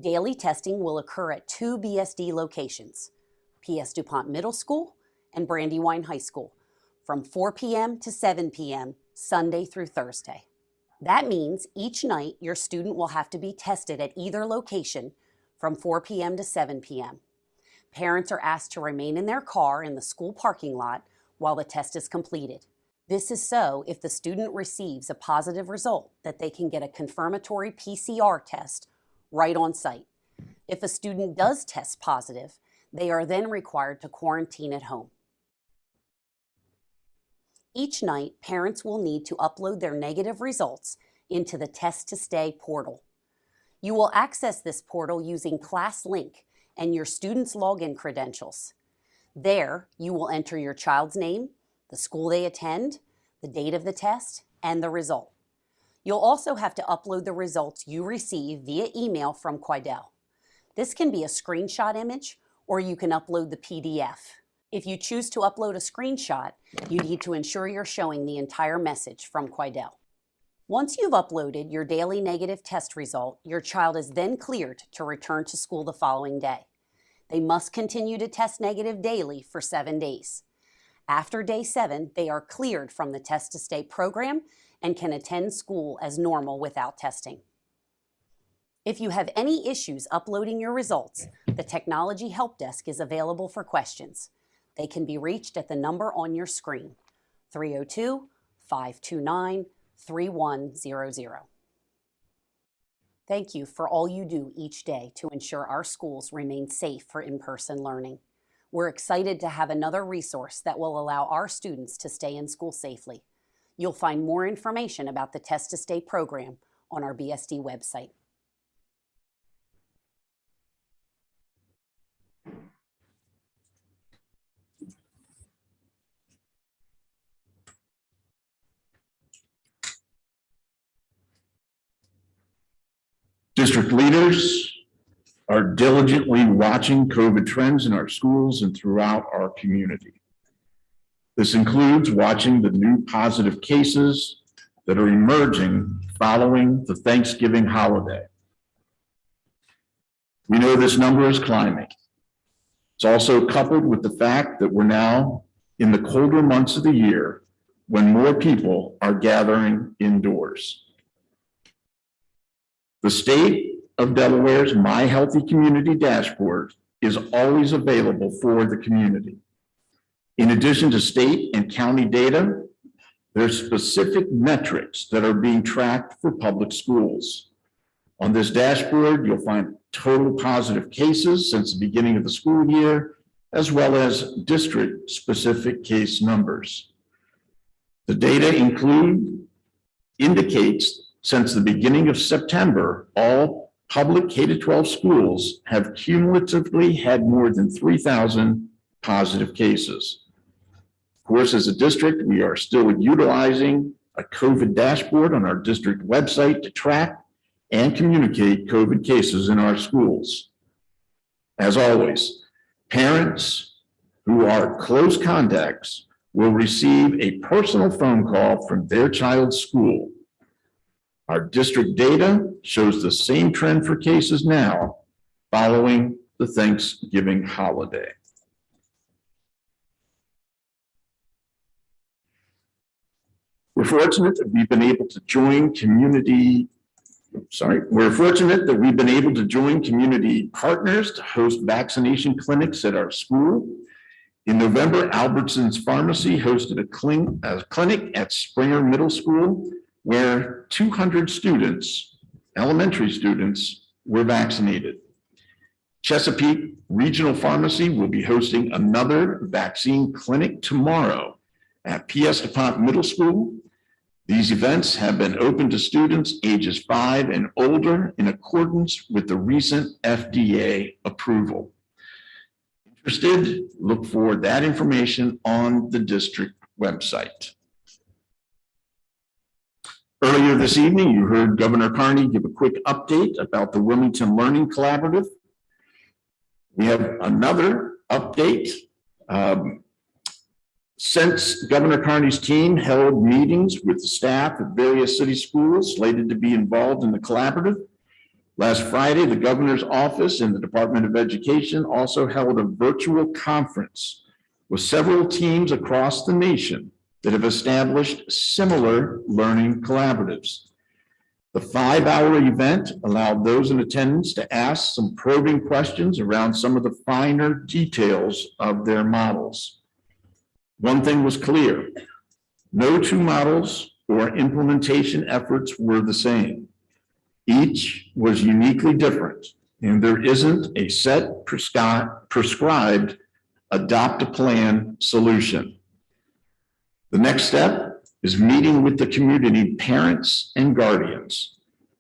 [SPEAKER 14] Daily testing will occur at 2 BSD locations, P.S. DuPont Middle School and Brandywine High School, from 4 p.m. to 7 p.m., Sunday through Thursday. That means each night your student will have to be tested at either location from 4 p.m. to 7 p.m. Parents are asked to remain in their car in the school parking lot while the test is completed. This is so if the student receives a positive result that they can get a confirmatory PCR test right on site. If a student does test positive, they are then required to quarantine at home. Each night, parents will need to upload their negative results into the Test to Stay portal. You will access this portal using ClassLink and your student's login credentials. There, you will enter your child's name, the school they attend, the date of the test, and the result. You'll also have to upload the results you receive via email from Quidel. This can be a screenshot image, or you can upload the PDF. If you choose to upload a screenshot, you need to ensure you're showing the entire message from Quidel. Once you've uploaded your daily negative test result, your child is then cleared to return to school the following day. They must continue to test negative daily for 7 days. After day 7, they are cleared from the Test to Stay program and can attend school as normal without testing. If you have any issues uploading your results, the Technology Help Desk is available for questions. They can be reached at the number on your screen, 302-529-3100. Thank you for all you do each day to ensure our schools remain safe for in-person learning. We're excited to have another resource that will allow our students to stay in school safely. You'll find more information about the Test to Stay program on our BSD website.
[SPEAKER 4] District leaders are diligently watching COVID trends in our schools and throughout our community. This includes watching the new positive cases that are emerging following the Thanksgiving holiday. We know this number is climbing. It's also coupled with the fact that we're now in the colder months of the year when more people are gathering indoors. The state of Delaware's My Healthy Community dashboard is always available for the community. In addition to state and county data, there's specific metrics that are being tracked for public schools. On this dashboard, you'll find total positive cases since the beginning of the school year, as well as district-specific case numbers. The data indicates since the beginning of September, all public K-12 schools have cumulatively had more than 3,000 positive cases. Of course, as a district, we are still utilizing a COVID dashboard on our district website to track and communicate COVID cases in our schools. As always, parents who are close contacts will receive a personal phone call from their child's school. Our district data shows the same trend for cases now following the Thanksgiving holiday. We're fortunate that we've been able to join community partners to host vaccination clinics at our school. In November, Albertsons Pharmacy hosted a clinic at Springer Middle School where 200 students, elementary students, were vaccinated. Chesapeake Regional Pharmacy will be hosting another vaccine clinic tomorrow at P.S. DuPont Middle School. These events have been open to students ages 5 and older in accordance with the recent FDA approval. Interested, look for that information on the district website. Earlier this evening, you heard Governor Carney give a quick update about the Wilmington Learning Collaborative. We have another update. Since Governor Carney's team held meetings with the staff at various city schools slated to be involved in the collaborative, last Friday, the governor's office and the Department of Education also held a virtual conference with several teams across the nation that have established similar learning collaboratives. The 5-hour event allowed those in attendance to ask some probing questions around some of the finer details of their models. One thing was clear: no two models or implementation efforts were the same. Each was uniquely different, and there isn't a set prescribed adopt a plan solution. The next step is meeting with the community parents and guardians.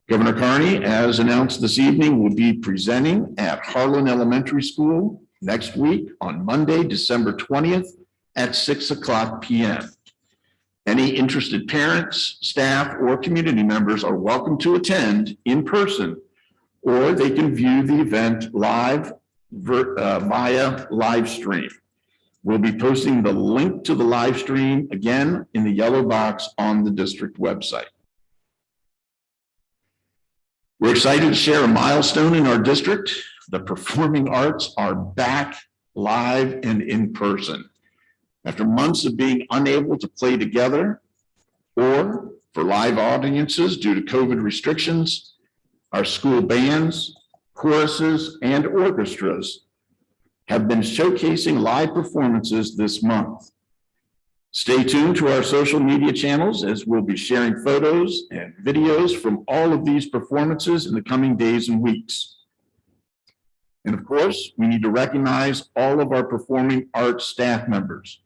[SPEAKER 4] Governor Carney, as announced this evening, will be presenting at Harlan Elementary School next week on Monday, December 20th at 6:00 p.m. Any interested parents, staff, or community members are welcome to attend in person, or they can view the event live via live stream. We'll be posting the link to the live stream again in the yellow box on the district website. We're excited to share a milestone in our district. The performing arts are back live and in person. After months of being unable to play together or for live audiences due to COVID restrictions, our school bands, choruses, and orchestras have been showcasing live performances this month. Stay tuned to our social media channels as we'll be sharing photos and videos from all of these performances in the coming days and weeks. And of course, we need to recognize all of our performing arts staff members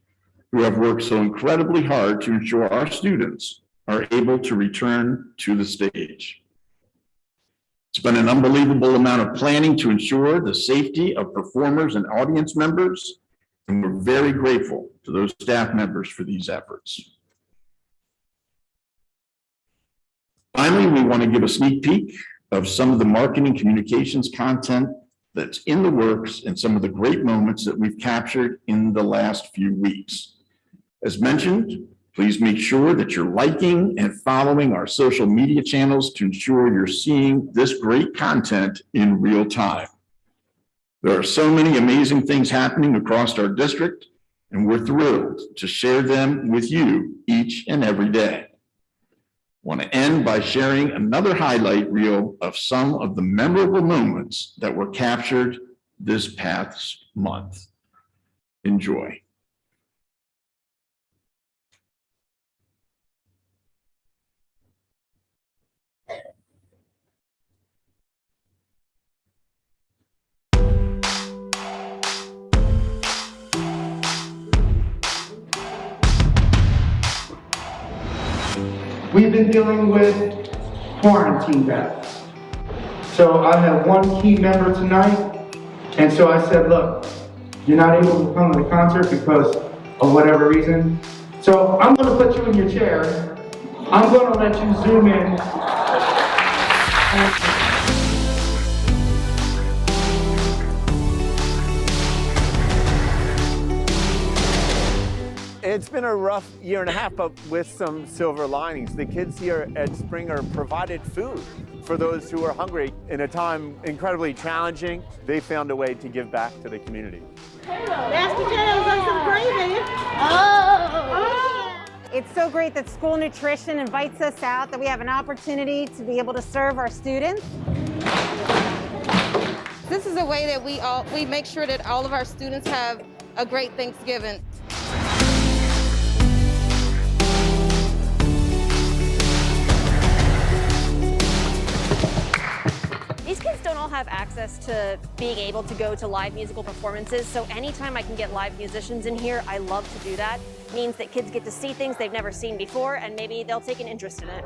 [SPEAKER 4] who have worked so incredibly hard to ensure our students are able to return to the stage. It's been an unbelievable amount of planning to ensure the safety of performers and audience members, and we're very grateful to those staff members for these efforts. Finally, we want to give a sneak peek of some of the marketing communications content that's in the works and some of the great moments that we've captured in the last few weeks. As mentioned, please make sure that you're liking and following our social media channels to ensure you're seeing this great content in real time. There are so many amazing things happening across our district, and we're thrilled to share them with you each and every day. I want to end by sharing another highlight reel of some of the memorable moments that were captured this past month. Enjoy.
[SPEAKER 15] been dealing with quarantine battles. So I have one key member tonight, and so I said, look, you're not able to come to the concert because of whatever reason. So I'm gonna put you in your chair. I'm gonna let you zoom in.
[SPEAKER 16] It's been a rough year and a half, but with some silver linings. The kids here at Springer provided food for those who are hungry. In a time incredibly challenging, they found a way to give back to the community.
[SPEAKER 17] Mashed potatoes and some gravy.
[SPEAKER 18] It's so great that school nutrition invites us out, that we have an opportunity to be able to serve our students.
[SPEAKER 17] This is a way that we make sure that all of our students have a great Thanksgiving.
[SPEAKER 19] These kids don't all have access to being able to go to live musical performances, so anytime I can get live musicians in here, I love to do that. It means that kids get to see things they've never seen before, and maybe they'll take an interest in it.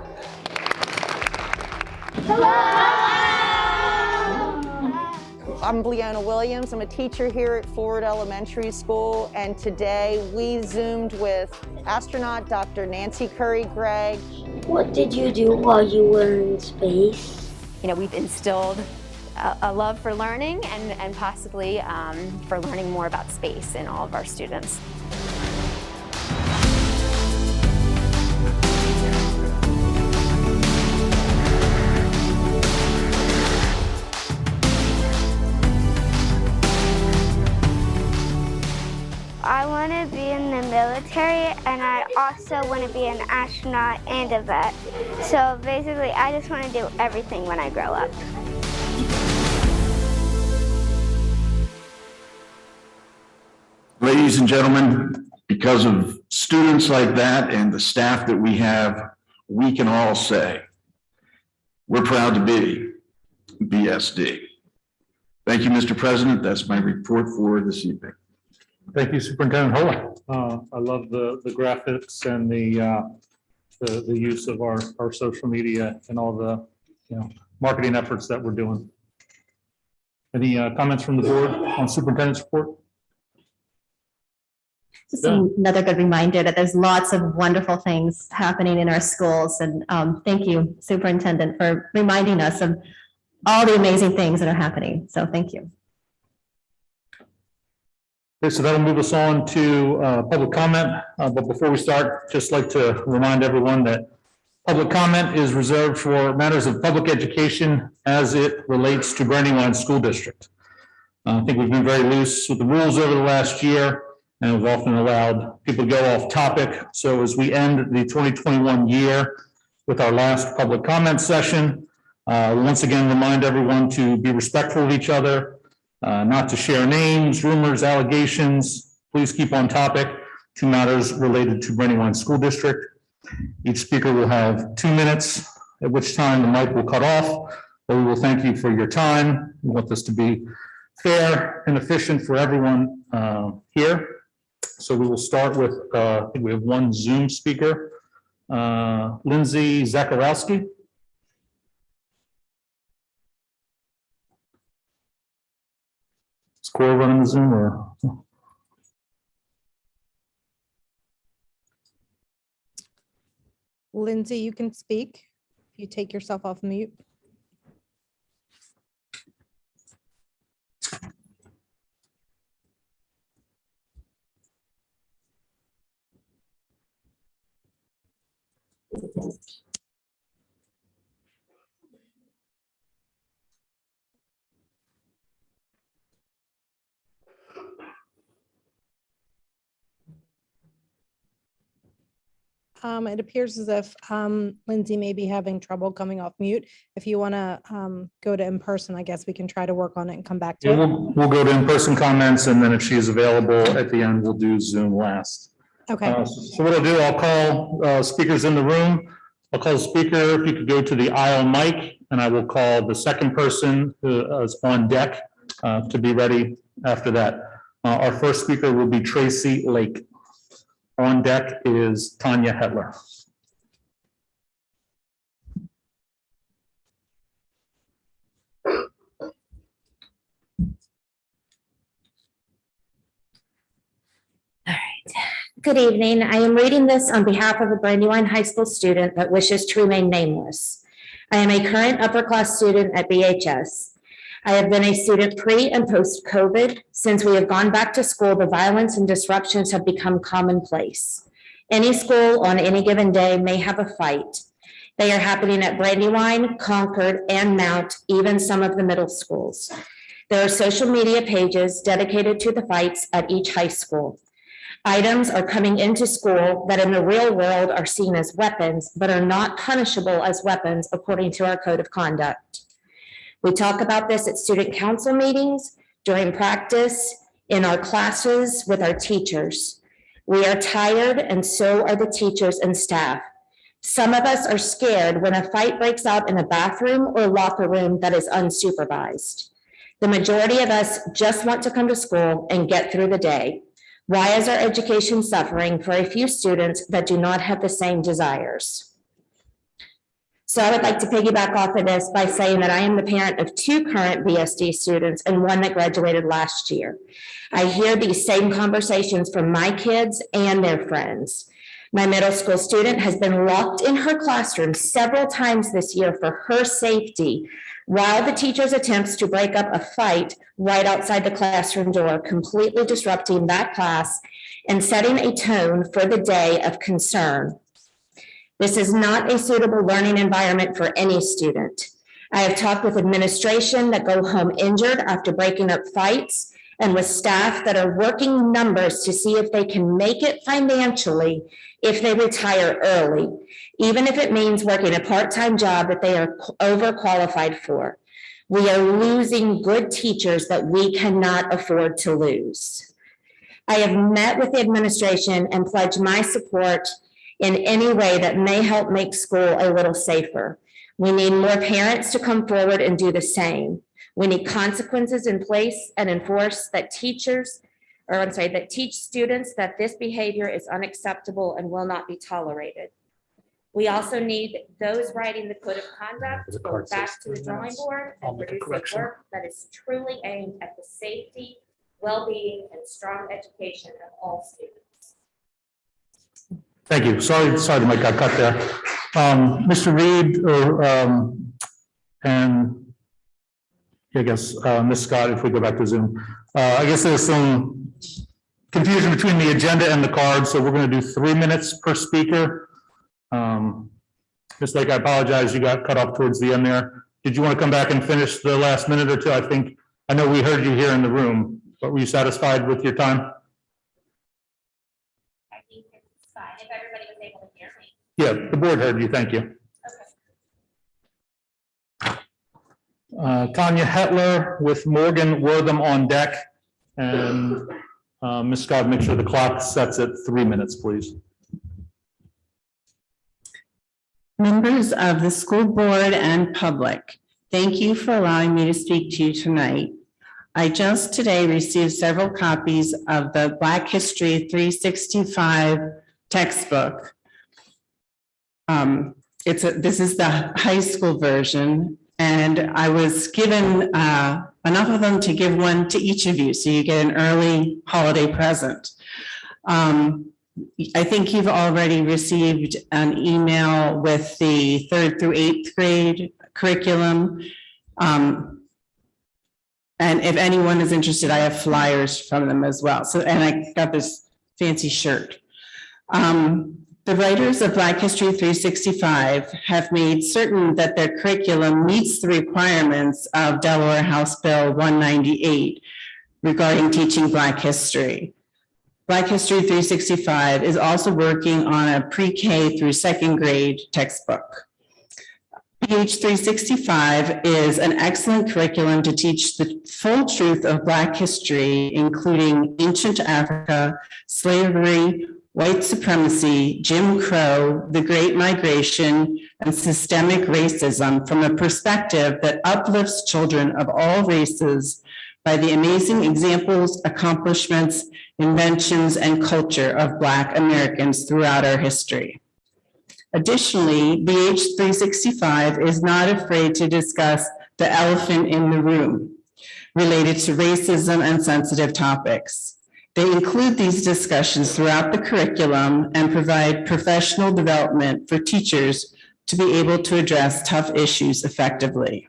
[SPEAKER 20] I'm Bleona Williams. I'm a teacher here at Forward Elementary School, and today we Zoomed with astronaut Dr. Nancy Curry-Gregg.
[SPEAKER 21] What did you do while you were in space?
[SPEAKER 19] You know, we've instilled a love for learning and possibly for learning more about space in all of our students.
[SPEAKER 22] I want to be in the military, and I also want to be an astronaut and a vet. So basically, I just want to do everything when I grow up.
[SPEAKER 4] Ladies and gentlemen, because of students like that and the staff that we have, we can all say, we're proud to be BSD. Thank you, Mr. President. That's my report for this evening.
[SPEAKER 1] Thank you, Superintendent Hola. I love the graphics and the use of our social media and all the marketing efforts that we're doing. Any comments from the board on superintendent's report?
[SPEAKER 6] Just another good reminder that there's lots of wonderful things happening in our schools. And thank you, Superintendent, for reminding us of all the amazing things that are happening. So thank you.
[SPEAKER 1] Okay, so that'll move us on to public comment. But before we start, just like to remind everyone that public comment is reserved for matters of public education as it relates to Brandywine School District. I think we've been very loose with the rules over the last year, and we've often allowed people to go off topic. So as we end the 2021 year with our last public comment session, once again, remind everyone to be respectful of each other, not to share names, rumors, allegations. Please keep on topic to matters related to Brandywine School District. Each speaker will have 2 minutes, at which time the mic will cut off. But we will thank you for your time. We want this to be fair and efficient for everyone here. So we will start with, I think we have one Zoom speaker, Lindsay Zakarowski. Is Cora running the Zoom or?
[SPEAKER 12] Lindsay, you can speak. You take yourself off mute. It appears as if Lindsay may be having trouble coming off mute. If you want to go to in-person, I guess we can try to work on it and come back to
[SPEAKER 1] Yeah,
[SPEAKER 12] it.
[SPEAKER 1] we'll go to in-person comments, and then if she is available at the end, we'll do Zoom last.
[SPEAKER 12] Okay.
[SPEAKER 1] So what I'll do, I'll call speakers in the room. I'll call the speaker, if you could go to the aisle mic, and I will call the second person who is on deck to be ready after that. Our first speaker will be Tracy Lake. On deck is Tanya Hetler.
[SPEAKER 7] Good evening. I am reading this on behalf of a Brandywine High School student that wishes to remain nameless. I am a current upper class student at BHS. I have been a student pre and post COVID. Since we have gone back to school, the violence and disruptions have become commonplace. Any school on any given day may have a fight. They are happening at Brandywine, Concord, and Mount, even some of the middle schools. There are social media pages dedicated to the fights at each high school. Items are coming into school that in the real world are seen as weapons, but are not punishable as weapons according to our code of conduct. We talk about this at student council meetings, during practice, in our classes, with our teachers. We are tired, and so are the teachers and staff. Some of us are scared when a fight breaks out in a bathroom or locker room that is unsupervised. The majority of us just want to come to school and get through the day. Why is our education suffering for a few students that do not have the same desires? So I would like to piggyback off of this by saying that I am the parent of 2 current BSD students and 1 that graduated last year. I hear these same conversations from my kids and their friends. My middle school student has been locked in her classroom several times this year for her safety, while the teacher's attempts to break up a fight right outside the classroom door, completely disrupting that class and setting a tone for the day of concern. This is not a suitable learning environment for any student. I have talked with administration that go home injured after breaking up fights, and with staff that are working numbers to see if they can make it financially if they retire early, even if it means working a part-time job that they are overqualified for. We are losing good teachers that we cannot afford to lose. I have met with the administration and pledged my support in any way that may help make school a little safer. We need more parents to come forward and do the same. We need consequences in place and enforce that that teach students that this behavior is unacceptable and will not be tolerated. We also need those writing the code of conduct to go back to the drawing board and produce a work that is truly aimed at the safety, well-being, and strong education of all students.
[SPEAKER 1] Thank you. Sorry the mic got cut there. Mr. Reed and I guess Ms. Scott, if we go back to Zoom. I guess there's some confusion between the agenda and the card, so we're going to do 3 minutes per speaker. Ms. Lake, I apologize, you got cut off towards the end there. Did you want to come back and finish the last minute or two? I know we heard you here in the room, but were you satisfied with your time?
[SPEAKER 7] I think it's fine if everybody was able to hear me.
[SPEAKER 1] Yeah, the board heard you. Thank you. Tanya Hetler with Morgan Wortham on deck. And Ms. Scott, make sure the clock sets at 3 minutes, please.
[SPEAKER 8] Members of the school board and public, thank you for allowing me to speak to you tonight. I just today received several copies of the Black History 365 textbook. This is the high school version, and I was given enough of them to give one to each of you, so you get an early holiday present. I think you've already received an email with the 3rd through 8th grade curriculum. And if anyone is interested, I have flyers from them as well. So, and I got this fancy shirt. The writers of Black History 365 have made certain that their curriculum meets the requirements of Delaware House Bill 198 regarding teaching Black history. Black History 365 is also working on a pre-K through 2nd grade textbook. PH 365 is an excellent curriculum to teach the full truth of Black history, including ancient Africa, slavery, white supremacy, Jim Crow, the Great Migration, and systemic racism from a perspective that uplifts children of all races by the amazing examples, accomplishments, inventions, and culture of Black Americans throughout our history. Additionally, BH 365 is not afraid to discuss the elephant in the room related to racism and sensitive topics. They include these discussions throughout the curriculum and provide professional development for teachers to be able to address tough issues effectively.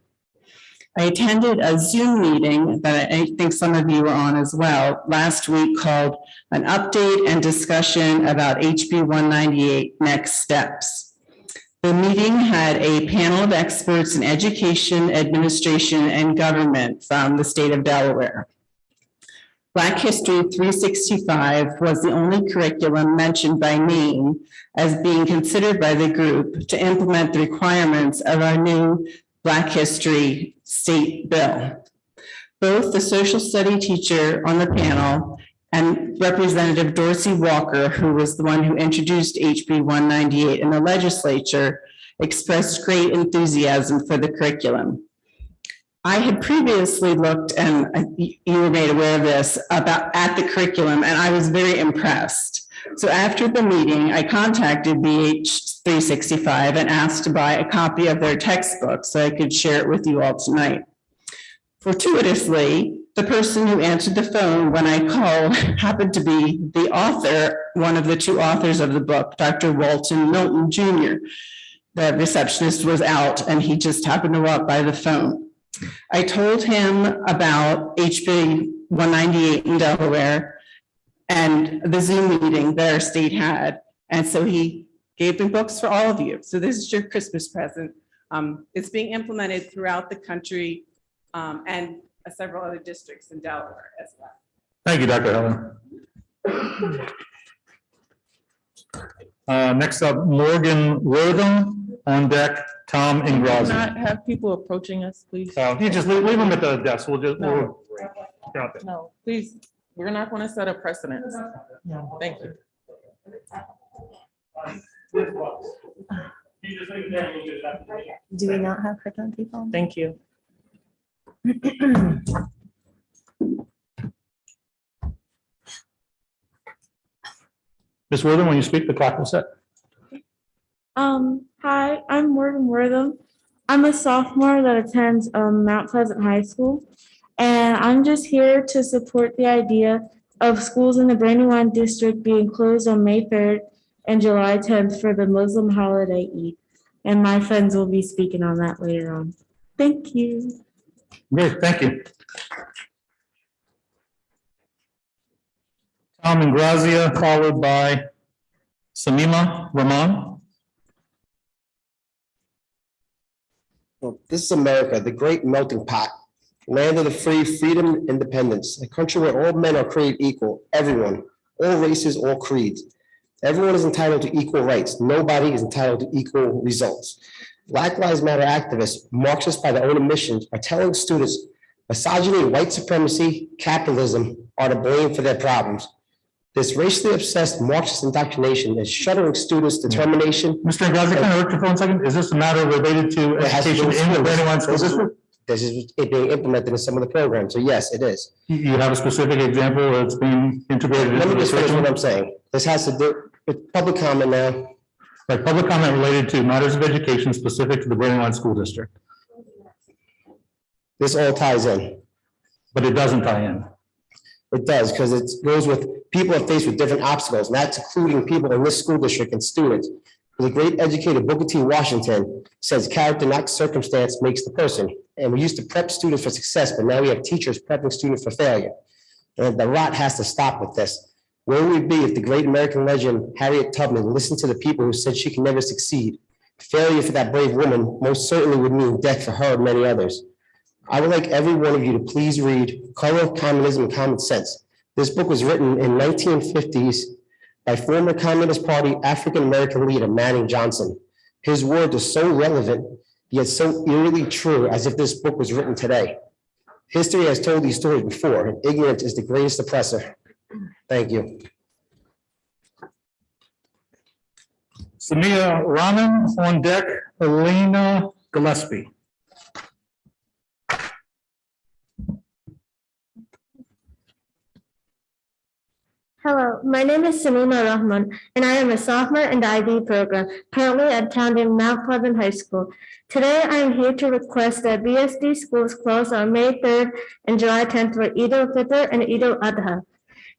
[SPEAKER 8] I attended a Zoom meeting that I think some of you were on as well last week called An Update and Discussion about HB 198 Next Steps. The meeting had a panel of experts in education, administration, and government from the state of Delaware. Black History 365 was the only curriculum mentioned by name as being considered by the group to implement the requirements of our new Black History state bill. Both the social study teacher on the panel and Representative Dorsey Walker, who was the one who introduced HB 198 in the legislature, expressed great enthusiasm for the curriculum. I had previously looked, and you were made aware of this, at the curriculum, and I was very impressed. So after the meeting, I contacted BH 365 and asked to buy a copy of their textbook so I could share it with you all tonight. Fortuitously, the person who answered the phone when I called happened to be the author, one of the two authors of the book, Dr. Walton Milton Jr. The receptionist was out and he just happened to walk by the phone. I told him about HB 198 in Delaware and the Zoom meeting that our state had. And so he gave the books for all of you. So this is your Christmas present. It's being implemented throughout the country and several other districts in Delaware as well.
[SPEAKER 1] Thank you, Dr. Helen. Next up, Morgan Wortham, on deck, Tom Ingrazi.
[SPEAKER 9] Not have people approaching us, please.
[SPEAKER 1] You just leave them at the desk. We'll just.
[SPEAKER 9] No, please, we're not going to set a precedent. No, thank you.
[SPEAKER 12] Do we not have curriculum people?
[SPEAKER 9] Thank you.
[SPEAKER 1] Ms. Wortham, when you speak, the clock will set.
[SPEAKER 10] Hi, I'm Morgan Wortham. I'm a sophomore that attends Mount Pleasant High School, and I'm just here to support the idea of schools in the Brandywine district being closed on May 3rd and July 10th for the Muslim holiday Eid. And my friends will be speaking on that later on. Thank you.
[SPEAKER 1] Great, thank you. Tom Ingrazia, followed by Samima Rahman.
[SPEAKER 23] Well, this is America, the great melting pot, land of the free, freedom, and independence, a country where all men are created equal, everyone, all races, all creeds. Everyone is entitled to equal rights. Nobody is entitled to equal results. Black Lives Matter activists, Marxists by their own admissions, are telling students misogyny, white supremacy, capitalism are to blame for their problems. This racially obsessed Marxist indoctrination is shuttering students' determination.
[SPEAKER 1] Mr. Ingrazia, can I interrupt for 1 second? Is this a matter related to education in the Brandywine School District?
[SPEAKER 23] This is it being implemented in some of the programs, so yes, it is.
[SPEAKER 1] You have a specific example that's being integrated?
[SPEAKER 23] Let me
[SPEAKER 1] into
[SPEAKER 23] just
[SPEAKER 1] the
[SPEAKER 23] finish what
[SPEAKER 1] curriculum?
[SPEAKER 23] I'm saying. This has to do with public comment now.
[SPEAKER 1] Right, public comment related to matters of education specific to the Brandywine School District.
[SPEAKER 23] This all ties in.
[SPEAKER 1] But it doesn't tie in.
[SPEAKER 23] It does, because it goes with people are faced with different obstacles, and that's including people in this school district and students. The great educator Booker T. Washington says character, not circumstance, makes the person. And we used to prep students for success, but now we have teachers prepping students for failure. And the rot has to stop with this. Where would we be if the great American legend Harriet Tubman listened to the people who said she could never succeed? Failure for that brave woman most certainly would mean death for her and many others. I would like every one of you to please read Color of Communism and Common Sense. This book was written in 1950s by former Communist Party African-American leader Manning Johnson. His words are so relevant, yet so eerily true as if this book was written today. History has told these stories before, and ignorance is the greatest oppressor. Thank you.
[SPEAKER 1] Samia Rahman, on deck, Elena Gillespie.
[SPEAKER 10] Hello, my name is Samima Rahman, and I am a sophomore in the IB program, currently attending Mount Pleasant High School. Today, I am here to request that BSD schools close on May 3rd and July 10th for Eid al-Fitr and Eid al-Adha.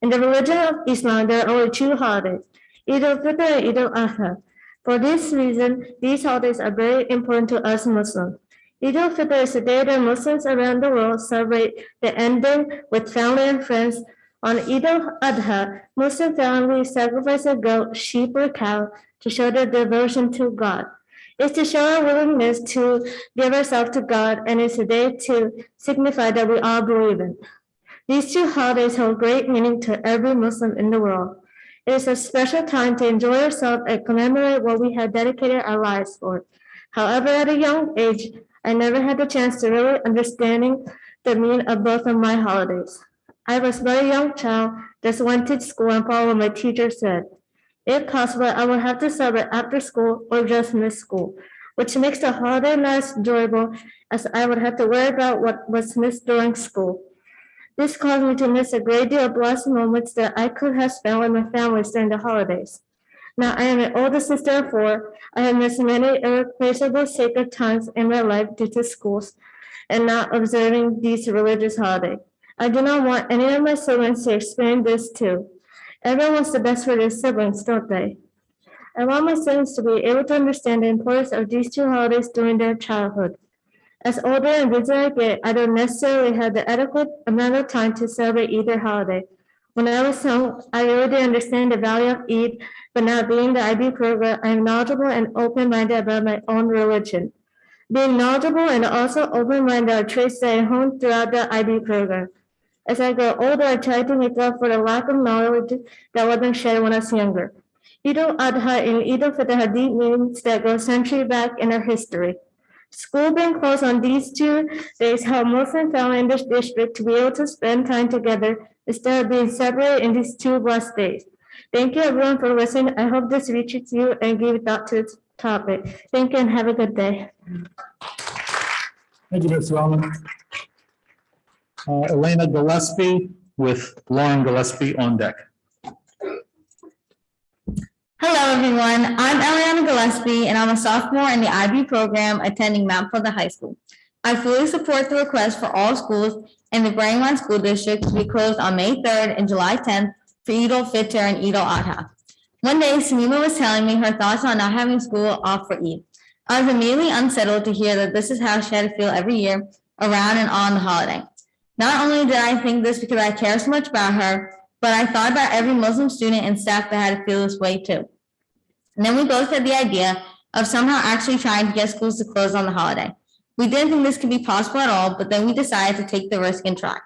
[SPEAKER 10] In the religion of Islam, there are only two holidays, Eid al-Fitr and Eid al-Adha. For this reason, these holidays are very important to us Muslims. Eid al-Fitr is a day that Muslims around the world celebrate the ending with family and friends. On Eid al-Adha, Muslim families sacrifice a goat, sheep, or cow to show their devotion to God. It's to show our willingness to give ourselves to God, and it's a day to signify that we all believe in. These two holidays hold great meaning to every Muslim in the world. It is a special time to enjoy ourselves and commemorate what we have dedicated our lives for. However, at a young age, I never had the chance to really understanding the meaning of both of my holidays. I was a very young child, just went to school and followed what my teacher said. If possible, I would have to celebrate after school or just miss school, which makes the holiday less enjoyable as I would have to worry about what was missed during school. This caused me to miss a great deal of blessed moments that I could have spent with my family during the holidays. Now I am an older sister of 4. I have missed many irreplaceable sacred times in my life due to schools and not observing these religious holidays. I do not want any of my siblings to experience this too. Everyone wants the best for their siblings, don't they? I want my siblings to be able to understand the importance of these two holidays during their childhood. As older and busier I get, I don't necessarily have the adequate amount of time to celebrate either holiday. When I was young, I really didn't understand the value of Eid, but now being the IB program, I am knowledgeable and open-minded about my own religion. Being knowledgeable and also open-minded are traits that I honed throughout the IB program. As I grow older, I try to make up for the lack of knowledge that wasn't shared when I was younger. Eid al-Adha and Eid al-Fitr have deep meanings that go centuries back in our history. School being closed on these 2 days help Muslim families in this district to be able to spend time together instead of being separated in these 2 blessed days. Thank you everyone for listening. I hope this reaches you and give thought to this topic. Thank you and have a good day.
[SPEAKER 1] Thank you, Ms. Wellman. Elena Gillespie with Lauren Gillespie on deck.
[SPEAKER 11] Hello, everyone. I'm Eliana Gillespie, and I'm a sophomore in the IB program attending Mount Pleasant High School. I fully support the request for all schools in the Brandywine School District to be closed on May 3rd and July 10th for Eid al-Fitr and Eid al-Adha. One day, Samima was telling me her thoughts on not having school off for Eid. I was immediately unsettled to hear that this is how she had to feel every year around and on the holiday. Not only did I think this because I care so much about her, but I thought about every Muslim student and staff that had to feel this way too. And then we both had the idea of somehow actually trying to get schools to close on the holiday. We didn't think this could be possible at all, but then we decided to take the risk and try.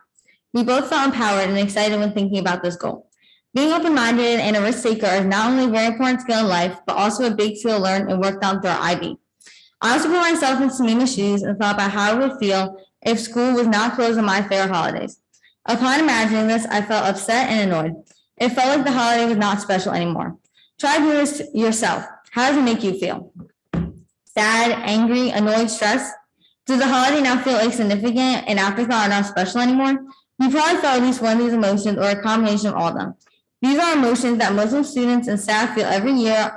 [SPEAKER 11] We both felt empowered and excited when thinking about this goal. Being open-minded and a risk taker is not only a very important skill in life, but also a big skill learned and worked on through our IB. I also put myself in Samima's shoes and thought about how I would feel if school was not closed on my favorite holidays. Upon imagining this, I felt upset and annoyed. It felt like the holiday was not special anymore. Try doing this yourself. How does it make you feel? Sad, angry, annoyed, stressed? Does the holiday now feel insignificant and afterthought are not special anymore? You probably felt at least one of these emotions or a combination of all of them. These are emotions that Muslim students and staff feel every year.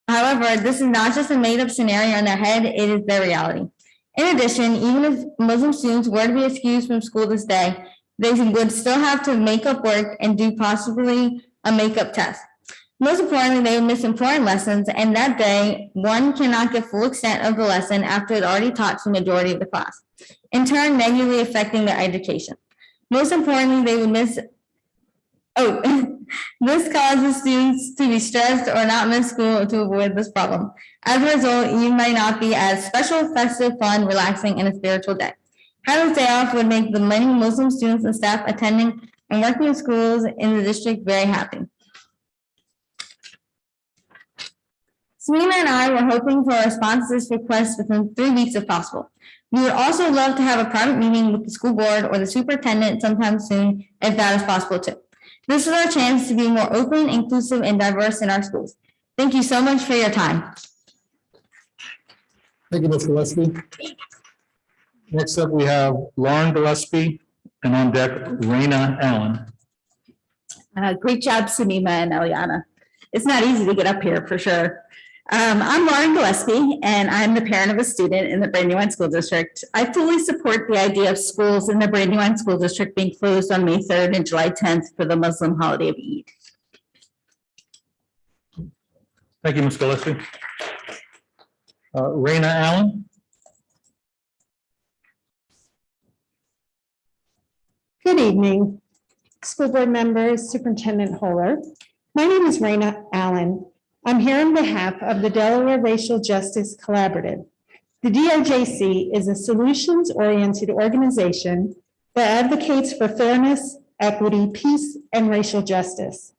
[SPEAKER 11] However, this is not just a made-up scenario in their head, it is their reality. In addition, even if Muslim students were to be excused from school this day, they would still have to make up work and do possibly a makeup test. Most importantly, they would miss important lessons, and that day, one cannot get full extent of the lesson after it already taught to the majority of the class, in turn negatively affecting their education. Most importantly, they would miss. This causes students to be stressed or not miss school to avoid this problem. As a result, you might not be as special, festive, fun, relaxing, and a spiritual day. Having a day off would make the many Muslim students and staff attending and working in schools in the district very happy. Samima and I were hoping for a response to this request within 3 weeks if possible. We would also love to have a private meeting with the school board or the superintendent sometime soon if that is possible too. This is our chance to be more open, inclusive, and diverse in our schools. Thank you so much for your time.
[SPEAKER 1] Thank you, Ms. Gillespie. Next up, we have Lauren Gillespie, and on deck, Raina Allen.
[SPEAKER 11] Great job, Samima and Eliana. It's not easy to get up here for sure. I'm Lauren Gillespie, and I'm the parent of a student in the Brandywine School District. I fully support the idea of schools in the Brandywine School District being closed on May 3rd and July 10th for the Muslim holiday of Eid.
[SPEAKER 1] Thank you, Ms. Gillespie. Raina Allen.
[SPEAKER 12] Good evening, school board members, Superintendent Holler. My name is Raina Allen. I'm here on behalf of the Delaware Racial Justice Collaborative. The DRJC is a solutions-oriented organization that advocates for fairness, equity, peace, and racial justice.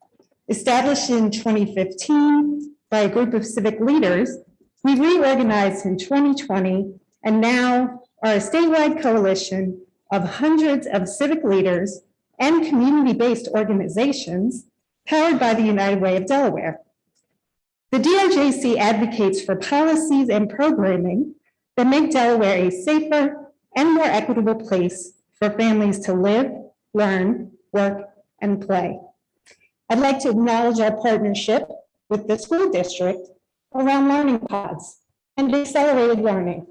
[SPEAKER 12] Established in 2015 by a group of civic leaders, we reorganized in 2020 and now are a statewide coalition of hundreds of civic leaders and community-based organizations powered by the United Way of Delaware. The DRJC advocates for policies and programming that make Delaware a safer and more equitable place for families to live, learn, work, and play. I'd like to acknowledge our partnership with the school district around learning pods and accelerated learning.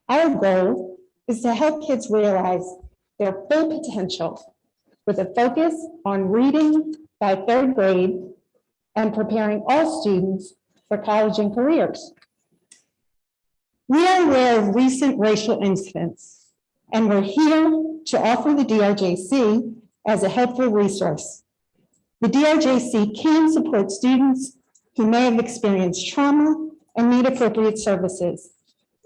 [SPEAKER 12] Our goal is to help kids realize their full potential with a focus on reading by 3rd grade and preparing all students for college and careers. We are aware of recent racial incidents, and we're here to offer the DRJC as a helpful resource. The DRJC can support students who may have experienced trauma and need appropriate services.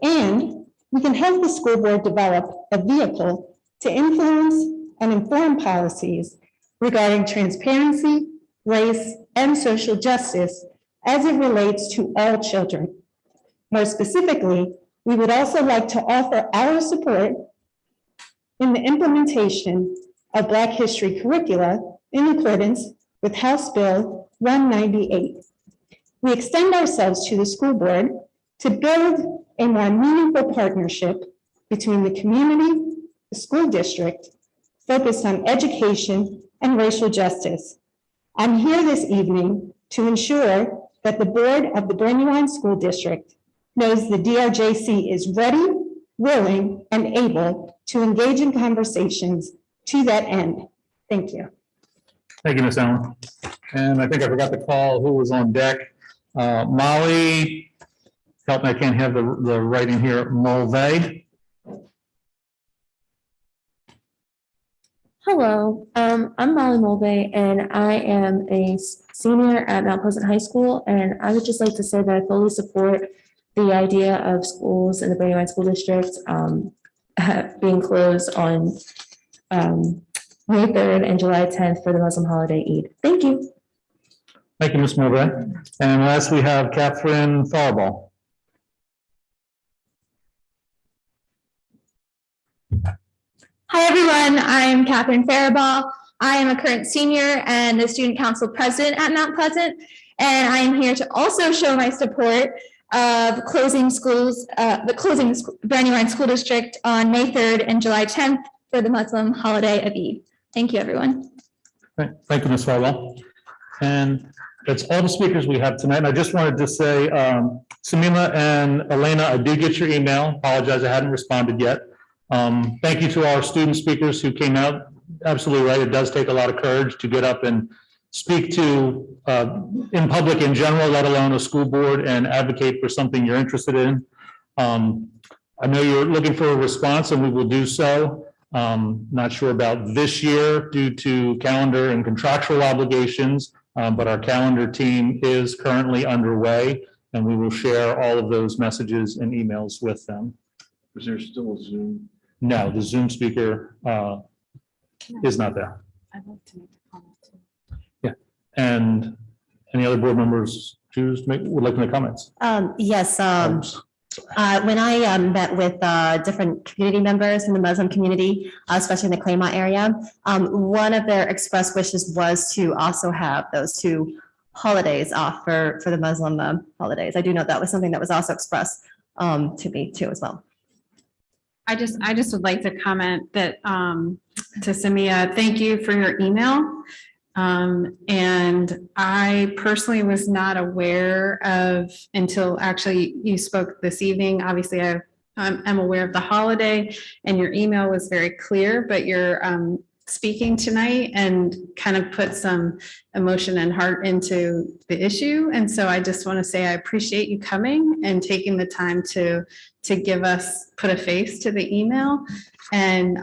[SPEAKER 12] And we can help the school board develop a vehicle to influence and inform policies regarding transparency, race, and social justice as it relates to all children. More specifically, we would also like to offer our support in the implementation of Black History curricula in accordance with House Bill 198. We extend ourselves to the school board to build a more meaningful partnership between the community, the school district, focused on education and racial justice. I'm here this evening to ensure that the board of the Brandywine School District knows the DRJC is ready, willing, and able to engage in conversations to that end. Thank you.
[SPEAKER 1] Thank you, Ms. Allen. And I think I forgot to call who was on deck. Molly, help me, I can't have the writing here, Mulvey.
[SPEAKER 2] Hello, I'm Molly Mulvey, and I am a senior at Mount Pleasant High School, and I would just like to say that I fully support the idea of schools in the Brandywine School District being closed on May 3rd and July 10th for the Muslim holiday Eid. Thank you.
[SPEAKER 1] Thank you, Ms. Mulvey. And last we have Catherine Farball.
[SPEAKER 3] Hi, everyone. I'm Catherine Faribault. I am a current senior and the student council president at Mount Pleasant, and I am here to also show my support of closing schools, Brandywine School District on May 3rd and July 10th for the Muslim holiday of Eid. Thank you, everyone.
[SPEAKER 1] Thank you, Ms. Farball. And that's all the speakers we have tonight. And I just wanted to say, Samima and Elena, I did get your email. Apologize, I hadn't responded yet. Thank you to our student speakers who came out. Absolutely right. It does take a lot of courage to get up and speak to in public in general, let alone a school board, and advocate for something you're interested in. I know you're looking for a response, and we will do so. Not sure about this year due to calendar and contractual obligations, but our calendar team is currently underway, and we will share all of those messages and emails with them.
[SPEAKER 4] Is there still a Zoom?
[SPEAKER 1] No, the Zoom speaker is not there.
[SPEAKER 13] I'd like to make a comment too.
[SPEAKER 1] Yeah. And any other board members would like to make comments?
[SPEAKER 5] Yes. When I met with different community members in the Muslim community, especially in the Claymont area, one of their expressed wishes was to also have those two holidays off for the Muslim holidays. I do know that was something that was also expressed to me too as well.
[SPEAKER 13] I just would like to comment that to Samia, thank you for your email. And I personally was not aware of, until actually you spoke this evening. Obviously, I'm aware of the holiday and your email was very clear, but you're speaking tonight and kind of put some emotion and heart into the issue. And so I just want to say I appreciate you coming and taking the time to give us, put a face to the email. And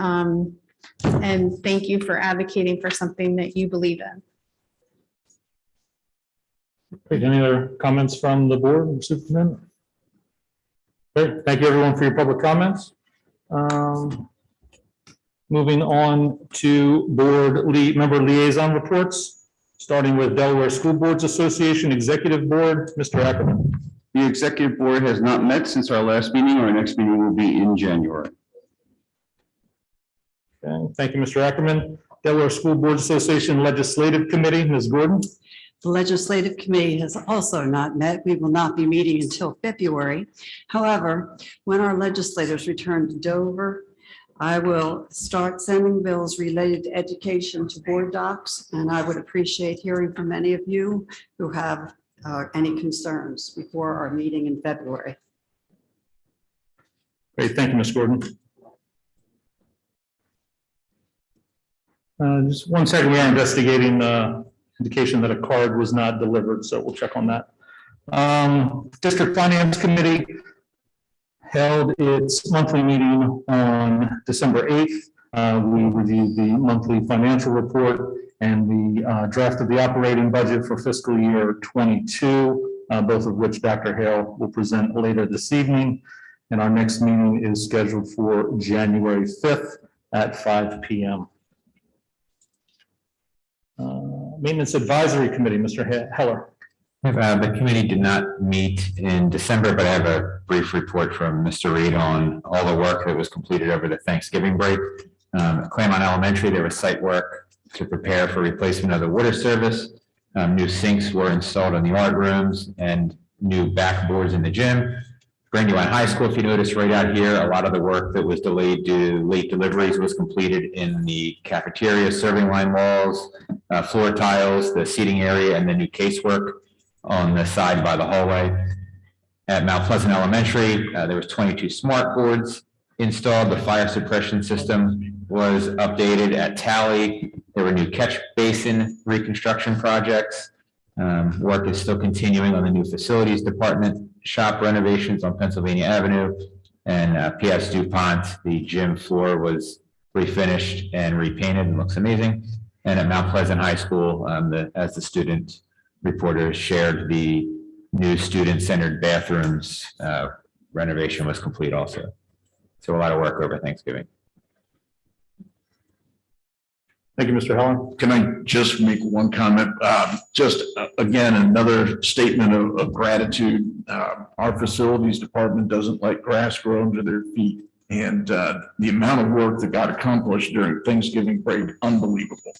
[SPEAKER 13] thank you for advocating for something that you believe in.
[SPEAKER 1] Great. Any other comments from the board and superintendent? Great. Thank you everyone for your public comments. Moving on to member liaison reports, starting with Delaware School Boards Association Executive Board, Mr. Ackerman.
[SPEAKER 14] The executive board has not met since our last meeting. Our next meeting will be in January.
[SPEAKER 1] Okay. Thank you, Mr. Ackerman. Delaware School Boards Association Legislative Committee, Ms. Gordon.
[SPEAKER 15] The Legislative Committee has also not met. We will not be meeting until February. However, when our legislators return to Dover, I will start sending bills related to education to board docs, and I would appreciate hearing from any of you who have any concerns before our meeting in February.
[SPEAKER 1] Great, thank you, Ms. Gordon. Just 1 second, we are investigating indication that a card was not delivered, so we'll check on that. District Finance Committee held its monthly meeting on December 8th. We reviewed the monthly financial report and the draft of the operating budget for fiscal year 22, both of which Dr. Hale will present later this evening. And our next meeting is scheduled for January 5th at 5 p.m. Maintenance Advisory Committee, Mr. Heller.
[SPEAKER 16] The committee did not meet in December, but I have a brief report from Mr. Reed on all the work that was completed over the Thanksgiving break. At Claremont Elementary, there was site work to prepare for replacement of the water service. New sinks were installed in the art rooms and new backboards in the gym. Brandywine High School, if you notice right out here, a lot of the work that was delayed due to late deliveries was completed in the cafeteria, serving line walls, floor tiles, the seating area, and the new casework on the side by the hallway. At Mount Pleasant Elementary, there was 22 smart boards installed. The fire suppression system was updated. At Tally, there were new catch basin reconstruction projects. Work is still continuing on the new facilities department, shop renovations on Pennsylvania Avenue, and PS DuPont, the gym floor was refinished and repainted and looks amazing. And at Mount Pleasant High School, as the student reporters shared, the new student-centered bathrooms renovation was complete also. So a lot of work over Thanksgiving.
[SPEAKER 1] Thank you, Mr. Heller.
[SPEAKER 4] Can I just make one comment? Again, another statement of gratitude. Our facilities department doesn't let grass grow under their feet. And the amount of work that got accomplished during Thanksgiving break, unbelievable.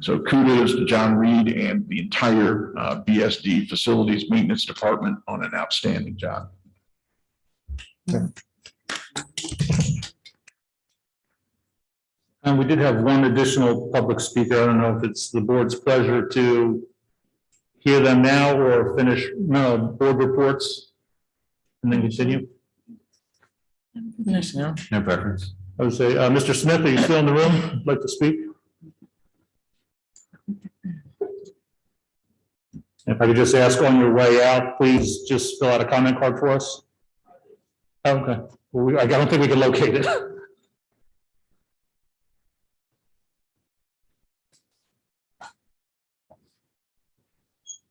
[SPEAKER 4] So kudos to John Reed and the entire BSD facilities maintenance department on an outstanding job.
[SPEAKER 1] And we did have one additional public speaker. I don't know if it's the board's pleasure to hear them now or finish board reports and then continue.
[SPEAKER 16] Finish now. No preference.
[SPEAKER 1] I would say, Mr. Smith, are you still in the room? Like to speak? If I could just ask on your way out, please just fill out a comment card for us. Okay. Well, I don't think we can locate it.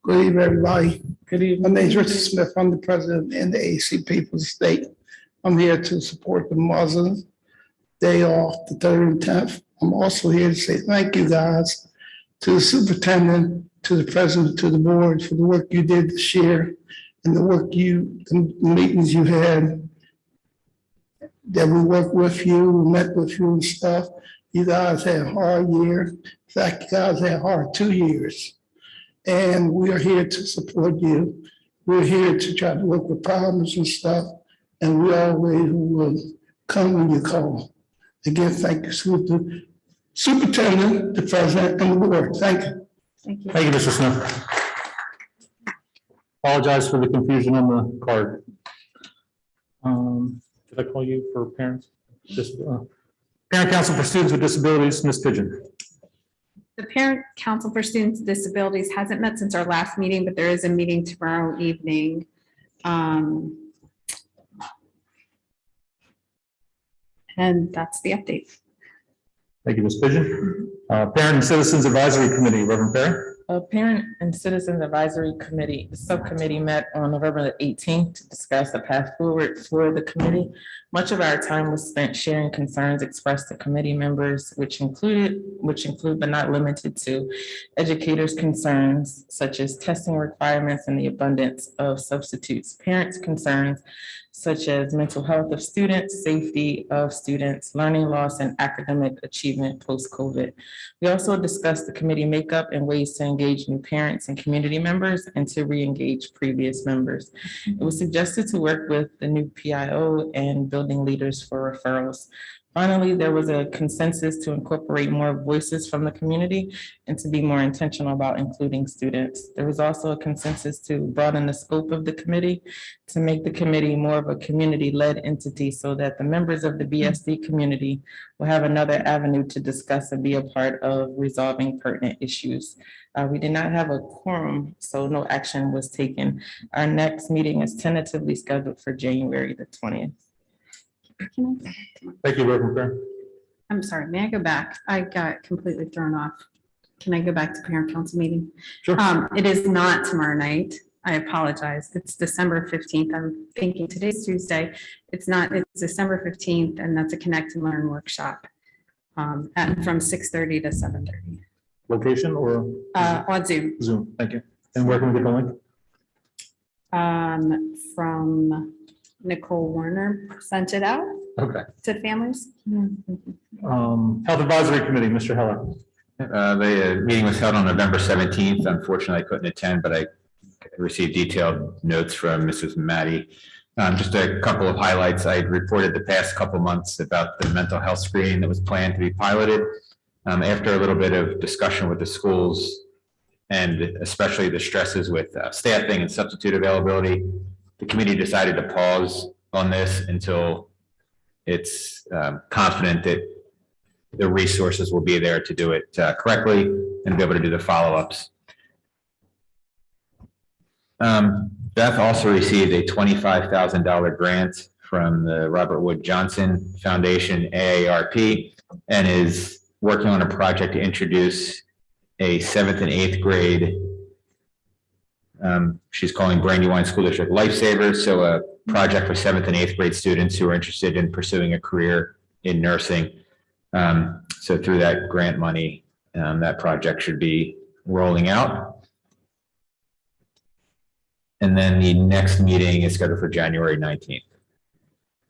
[SPEAKER 24] Good evening, everybody. Good evening. My name is Richard Smith. I'm the president in the ACP for the state. I'm here to support the Muslims day off, the 3rd and 10th. I'm also here to say thank you guys to the superintendent, to the president, to the board for the work you did this year and the meetings you had, that we worked with you, we met with you and stuff. You guys had a hard year. In fact, you guys had a hard 2 years. And we are here to support you. We're here to try to work with problems and stuff. And we always will come when you call. Again, thank you, Superintendent, the president, and the board. Thank you.
[SPEAKER 13] Thank you.
[SPEAKER 1] Thank you, Mr. Smith. Apologize for the confusion on the card. Did I call you for parents? Just, Parent Council for Students with Disabilities, Ms. Pigeon.
[SPEAKER 13] The Parent Council for Students with Disabilities hasn't met since our last meeting, but there is a meeting tomorrow evening. And that's the update.
[SPEAKER 1] Thank you, Ms. Pigeon. Parent and Citizens Advisory Committee, Reverend Perry.
[SPEAKER 9] Parent and Citizens Advisory Committee, the subcommittee met on November the 18th to discuss the path forward for the committee. Much of our time was spent sharing concerns expressed to committee members, which include but not limited to educators' concerns such as testing requirements and the abundance of substitutes, parents' concerns such as mental health of students, safety of students, learning loss, and academic achievement post-COVID. We also discussed the committee makeup and ways to engage new parents and community members and to re-engage previous members. It was suggested to work with the new PIO and building leaders for referrals. Finally, there was a consensus to incorporate more voices from the community and to be more intentional about including students. There was also a consensus to broaden the scope of the committee to make the committee more of a community-led entity so that the members of the BSD community will have another avenue to discuss and be a part of resolving pertinent issues. We did not have a quorum, so no action was taken. Our next meeting is tentatively scheduled for January the 20th.
[SPEAKER 1] Thank you, Reverend Perry.
[SPEAKER 13] I'm sorry, may I go back? I got completely thrown off. Can I go back to parent council meeting?
[SPEAKER 1] Sure.
[SPEAKER 13] It is not tomorrow night. I apologize. It's December 15th. I'm thinking today's Tuesday. It's not, it's December 15th, and that's a Connect and Learn workshop from 6:30 to 7:30.
[SPEAKER 1] Location or?
[SPEAKER 13] On Zoom.
[SPEAKER 1] Zoom, thank you. And where can we get the link?
[SPEAKER 13] From Nicole Warner sent it out
[SPEAKER 1] Okay.
[SPEAKER 13] to families.
[SPEAKER 1] Health Advisory Committee, Mr. Heller.
[SPEAKER 16] The meeting was held on November 17th. Unfortunately, I couldn't attend, but I received detailed notes from Mrs. Maddie. Just a couple of highlights. I reported the past couple months about the mental health screening that was planned to be piloted. After a little bit of discussion with the schools and especially the stresses with staffing and substitute availability, the committee decided to pause on this until it's confident that the resources will be there to do it correctly and be able to do the follow-ups. Beth also received a $25,000 grant from the Robert Wood Johnson Foundation, AARP, and is working on a project to introduce a 7th and 8th grade. She's calling Brandywine School District Lifesavers, so a project for 7th and 8th grade students who are interested in pursuing a career in nursing. So through that grant money, that project should be rolling out. And then the next meeting is scheduled for January 19th.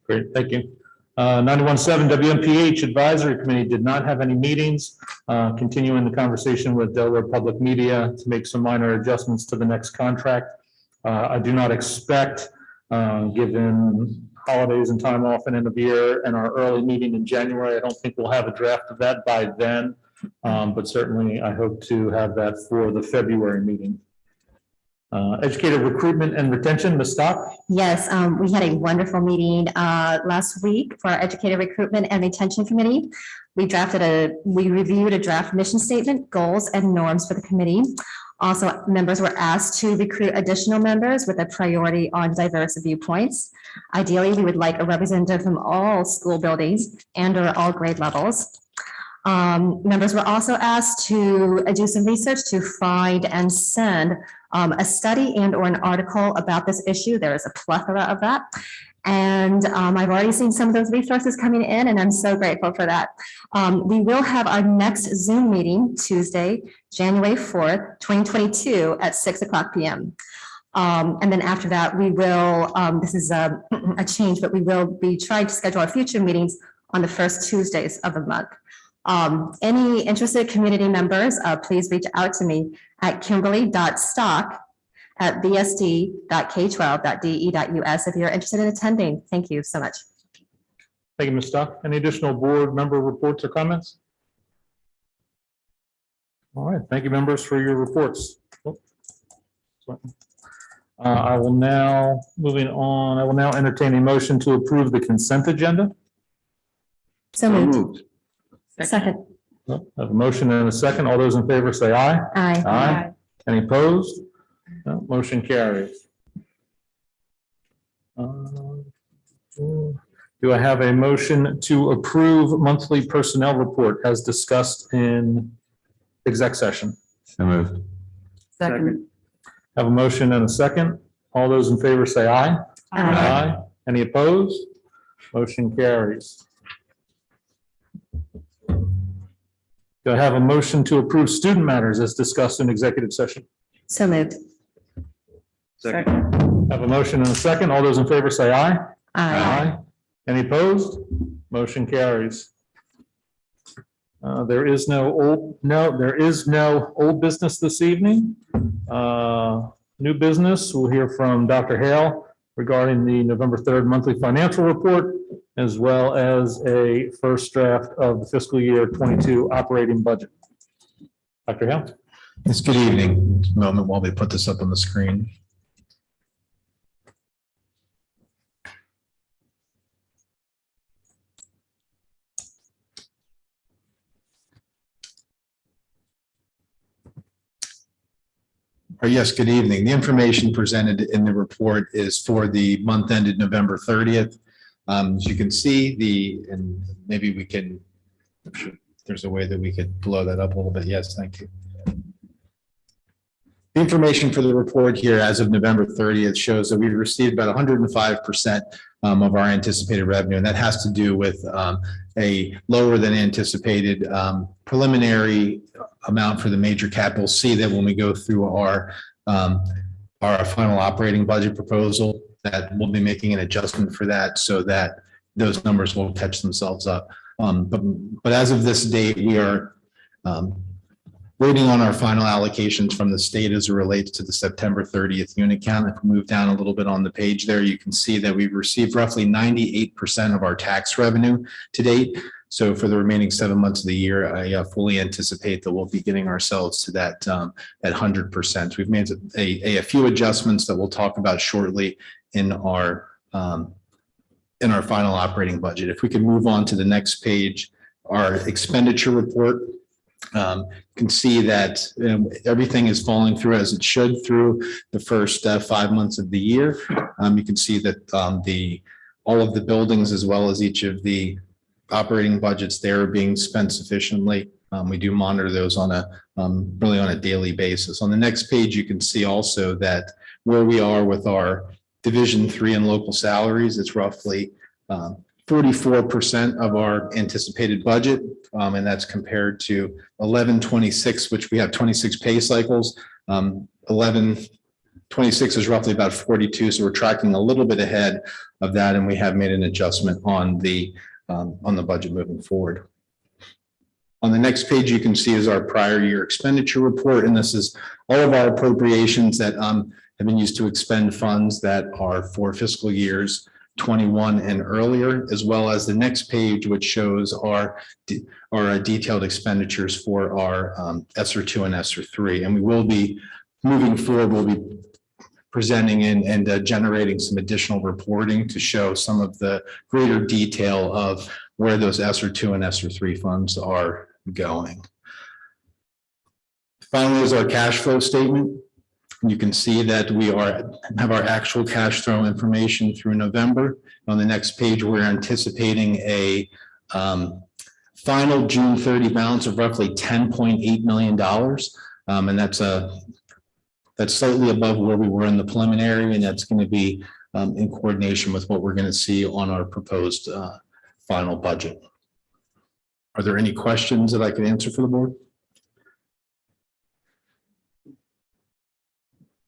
[SPEAKER 1] Great, thank you. 91.7 WMPH Advisory Committee did not have any meetings. Continuing the conversation with Delaware Public Media to make some minor adjustments to the next contract. I do not expect, given holidays and time off and end of year and our early meeting in January, I don't think we'll have a draft of that by then. But certainly I hope to have that for the February meeting. Educator recruitment and retention, Ms. Stock.
[SPEAKER 5] Yes, we had a wonderful meeting last week for our Educator Recruitment and Retention Committee. We reviewed a draft mission statement, goals, and norms for the committee. Also, members were asked to recruit additional members with a priority on diverse viewpoints. Ideally, we would like a representative from all school buildings and/or all grade levels. Members were also asked to do some research to find and send a study and or an article about this issue. There is a plethora of that. And I've already seen some of those resources coming in, and I'm so grateful for that. We will have our next Zoom meeting Tuesday, January 4th, 2022 at 6:00 p.m. And then after that, we will, this is a change, but we will be trying to schedule our future meetings on the first Tuesdays of the month. Any interested community members, please reach out to me at kimberly.stock@bsd.k12.de.us if you're interested in attending. Thank you so much.
[SPEAKER 1] Thank you, Ms. Stock. Any additional board member reports or comments? All right, thank you, members, for your reports. I will now, moving on, I will now entertain a motion to approve the consent agenda.
[SPEAKER 5] So moved. Second.
[SPEAKER 1] I have a motion and a second. All those in favor say aye.
[SPEAKER 5] Aye.
[SPEAKER 1] Aye. Any opposed? No, motion carries. Do I have a motion to approve monthly personnel report as discussed in exec session?
[SPEAKER 16] So moved.
[SPEAKER 6] Second.
[SPEAKER 1] Have a motion and a second. All those in favor say aye. Aye. Any opposed? Motion carries. Do I have a motion to approve student matters as discussed in executive session?
[SPEAKER 5] So moved.
[SPEAKER 1] Second. Have a motion and a second. All those in favor say aye.
[SPEAKER 5] Aye.
[SPEAKER 1] Any opposed? Motion carries. There is no old business this evening. New business, we'll hear from Dr. Hale regarding the November 3rd monthly financial report, as well as a first draft of the fiscal year 22 operating budget. Dr. Hale?
[SPEAKER 17] Yes, good evening. Just a moment while we put this up on the screen. Yes, good evening. The information presented in the report is for the month ended November 30th. As you can see, and maybe we can, I'm sure there's a way that we could blow that up a little bit. Yes, thank you. The information for the report here as of November 30th shows that we've received about 105% of our anticipated revenue, and that has to do with a lower than anticipated preliminary amount for the major capital. See that when we go through our final operating budget proposal, that we'll be making an adjustment for that so that those numbers will catch themselves up. But as of this date, we are waiting on our final allocations from the state as it relates to the September 30th unit count. If we move down a little bit on the page there, you can see that we've received roughly 98% of our tax revenue to date. So for the remaining 7 months of the year, I fully anticipate that we'll be getting ourselves to that at 100%. We've made a few adjustments that we'll talk about shortly in our final operating budget. If we could move on to the next page, our expenditure report. Can see that everything is falling through as it should through the first 5 months of the year. You can see that all of the buildings as well as each of the operating budgets there are being spent sufficiently. We do monitor those on really on a daily basis. On the next page, you can see also that where we are with our Division 3 and local salaries, it's roughly 44% of our anticipated budget, and that's compared to 1126, which we have 26 pay cycles. 1126 is roughly about 42, so we're tracking a little bit ahead of that, and we have made an adjustment on the budget moving forward. On the next page, you can see is our prior year expenditure report, and this is all of our appropriations that have been used to expend funds that are for fiscal years 21 and earlier, as well as the next page, which shows our detailed expenditures for our ESSER 2 and ESSER 3. And we will be moving forward, we'll be presenting and generating some additional reporting to show some of the greater detail of where those ESSER 2 and ESSER 3 funds are going. Finally is our cash flow statement. You can see that we have our actual cash flow information through November. On the next page, we're anticipating a final June 30 balance of roughly $10.8 million. And that's slightly above where we were in the preliminary, and that's going to be in coordination with what we're going to see on our proposed final budget. Are there any questions that I could answer for the board?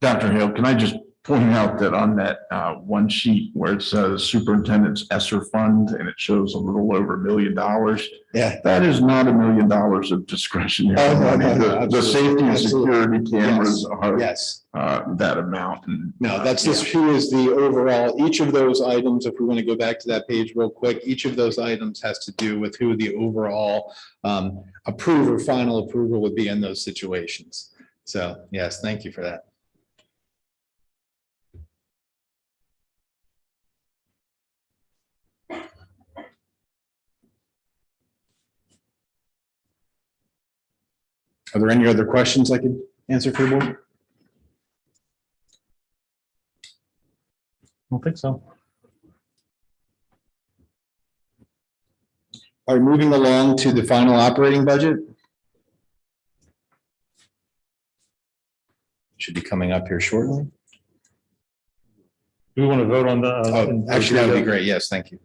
[SPEAKER 4] Dr. Hill, can I just point out that on that one sheet where it says superintendent's ESSER fund and it shows a little over $1 million.
[SPEAKER 17] Yeah.
[SPEAKER 4] That is not $1 million of discretionary
[SPEAKER 17] Oh, no,
[SPEAKER 4] money.
[SPEAKER 17] no,
[SPEAKER 4] The safety and security cameras are
[SPEAKER 17] Yes.
[SPEAKER 4] that amount. And
[SPEAKER 17] No, that's just who is the overall, each of those items, if we want to go back to that page real quick, each of those items has to do with who the overall final approval would be in those situations. So, yes, thank you for that. Are there any other questions I could answer for the board?
[SPEAKER 1] I don't think so.
[SPEAKER 17] All right, moving along to the final operating budget. Should be coming up here shortly.
[SPEAKER 1] Do we want to vote on the?
[SPEAKER 17] Oh, actually, that would be great. Yes, thank you.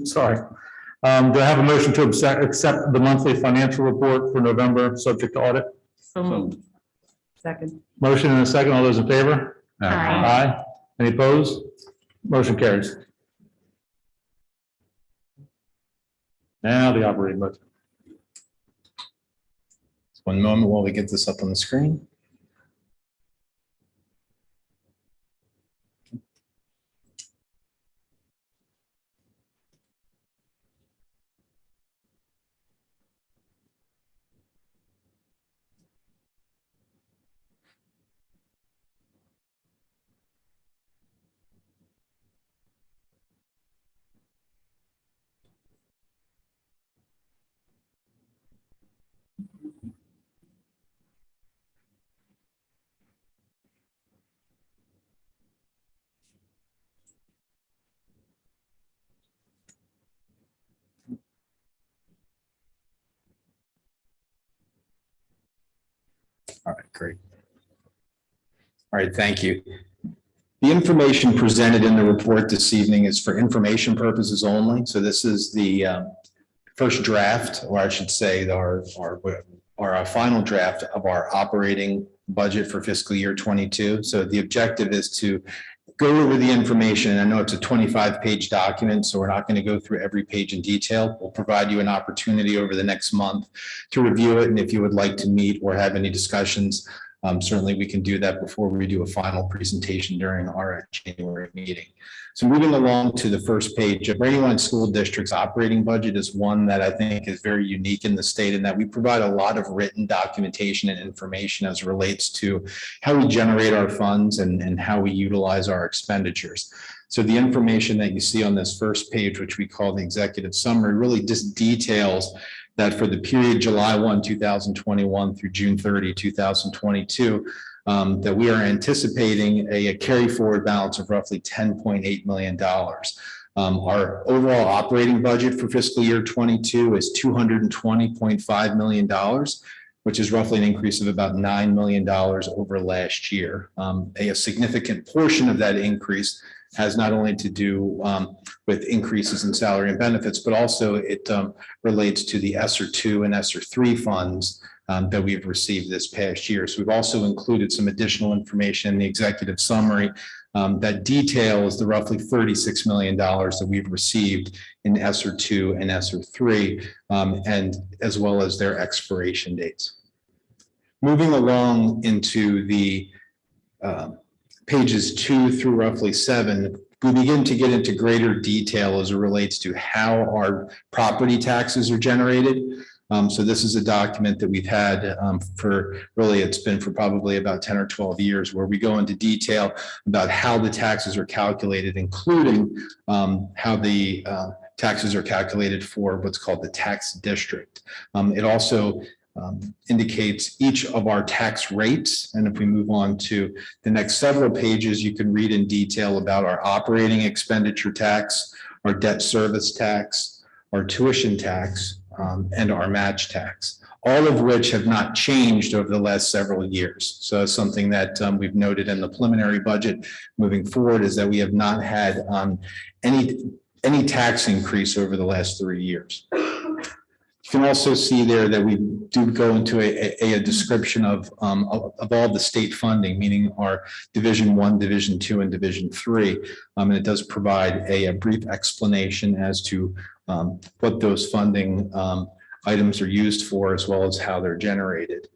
[SPEAKER 1] Sorry. Do I have a motion to accept the monthly financial report for November, subject to audit?
[SPEAKER 9] So moved.
[SPEAKER 11] Second.
[SPEAKER 1] Motion and a second. All those in favor?
[SPEAKER 11] Aye.
[SPEAKER 1] Aye. Any opposed? Motion carries. Now the operating budget.
[SPEAKER 17] Just one moment while we get this up on the screen. All right, great. All right, thank you. The information presented in the report this evening is for information purposes only. So this is the first draft, or I should say our final draft of our operating budget for fiscal year 22. So the objective is to go over the information. I know it's a 25-page document, so we're not going to go through every page in detail. We'll provide you an opportunity over the next month to review it. And if you would like to meet or have any discussions, certainly we can do that before we do a final presentation during our January meeting. So moving along to the first page, Brandywine School District's operating budget is one that I think is very unique in the state in that we provide a lot of written documentation and information as it relates to how we generate our funds and how we utilize our expenditures. So the information that you see on this first page, which we call the executive summary, really just details that for the period July 1, 2021 through June 30, 2022, that we are anticipating a carry forward balance of roughly $10.8 million. Our overall operating budget for fiscal year 22 is $220.5 million, which is roughly an increase of about $9 million over last year. A significant portion of that increase has not only to do with increases in salary and benefits, but also it relates to the ESSER 2 and ESSER 3 funds that we've received this past year. So we've also included some additional information in the executive summary that details the roughly $36 million that we've received in ESSER 2 and ESSER 3, and as well as their expiration dates. Moving along into the pages 2 through roughly 7, we begin to get into greater detail as it relates to how our property taxes are generated. So this is a document that we've had for really, it's been for probably about 10 or 12 years, where we go into detail about how the taxes are calculated, including how the taxes are calculated for what's called the tax district. It also indicates each of our tax rates. And if we move on to the next several pages, you can read in detail about our operating expenditure tax, our debt service tax, our tuition tax, and our match tax, all of which have not changed over the last several years. So something that we've noted in the preliminary budget moving forward is that we have not had any tax increase over the last 3 years. You can also see there that we do go into a description of all the state funding, meaning our Division I, Division II, and Division III. And it does provide a brief explanation as to what those funding items are used for, as well as how they're generated.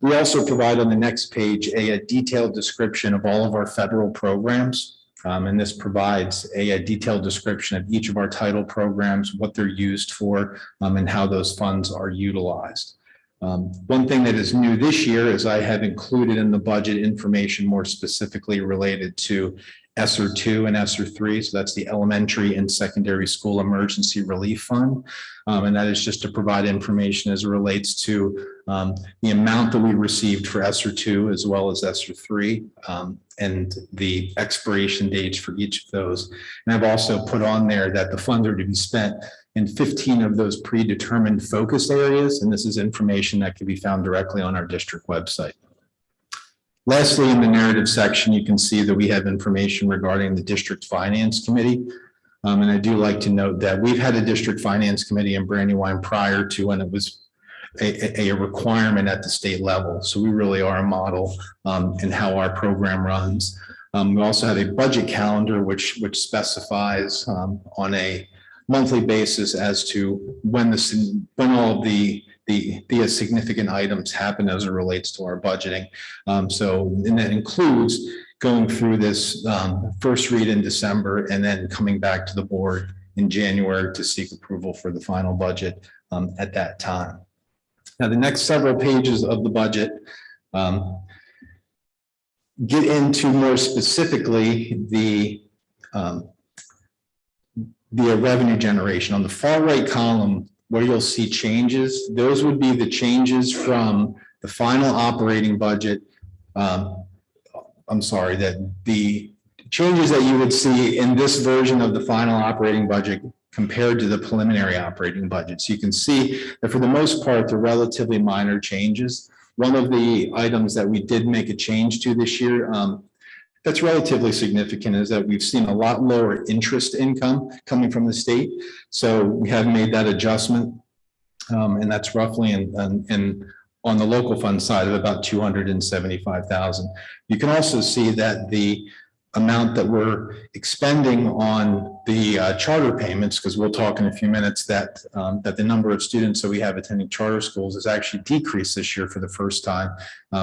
[SPEAKER 17] We also provide on the next page a detailed description of all of our federal programs. And this provides a detailed description of each of our title programs, what they're used for, and how those funds are utilized. One thing that is new this year is I have included in the budget information more specifically related to ESSER 2 and ESSER 3. So that's the Elementary and Secondary School Emergency Relief Fund. And that is just to provide information as it relates to the amount that we received for ESSER 2 as well as ESSER 3 and the expiration dates for each of those. And I've also put on there that the funds are to be spent in 15 of those predetermined focus areas. And this is information that can be found directly on our district website. Lastly, in the narrative section, you can see that we have information regarding the district finance committee. And I do like to note that we've had a district finance committee in Brandywine prior to when it was a requirement at the state level. So we really are a model in how our program runs. We also have a budget calendar, which specifies on a monthly basis as to when all of the significant items happen as it relates to our budgeting. And that includes going through this first read in December and then coming back to the board in January to seek approval for the final budget at that time. Now, the next several pages of the budget get into more specifically the revenue generation. On the far right column, where you'll see changes, those would be the changes from the final operating budget. That the changes that you would see in this version of the final operating budget compared to the preliminary operating budget. So you can see that for the most part, they're relatively minor changes. One of the items that we did make a change to this year that's relatively significant is that we've seen a lot lower interest income coming from the state. So we have made that adjustment, and that's roughly on the local fund side of about $275,000. You can also see that the amount that we're expending on the charter payments, because we'll talk in a few minutes that the number of students that we have attending charter schools has actually decreased this year for the first time.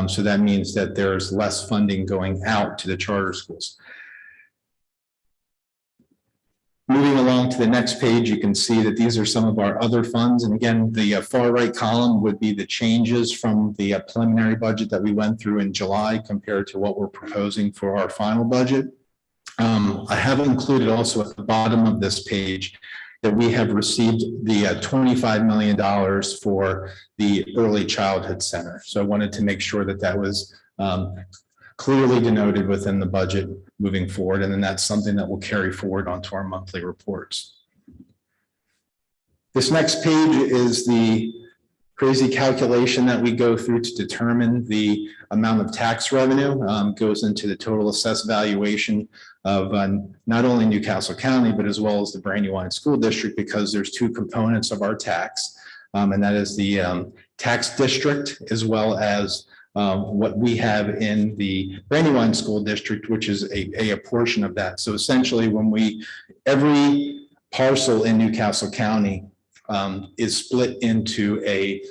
[SPEAKER 17] So that means that there's less funding going out to the charter schools. Moving along to the next page, you can see that these are some of our other funds. And again, the far right column would be the changes from the preliminary budget that we went through in July compared to what we're proposing for our final budget. I have included also at the bottom of this page that we have received the $25 million for the Early Childhood Center. So I wanted to make sure that that was clearly denoted within the budget moving forward, and then that's something that will carry forward onto our monthly reports. This next page is the crazy calculation that we go through to determine the amount of tax revenue. Goes into the total assessed valuation of not only Newcastle County, but as well as the Brandywine School District, because there's two components of our tax, and that is the tax district as well as what we have in the Brandywine School District, which is a portion of that. So essentially, every parcel in Newcastle County is split into a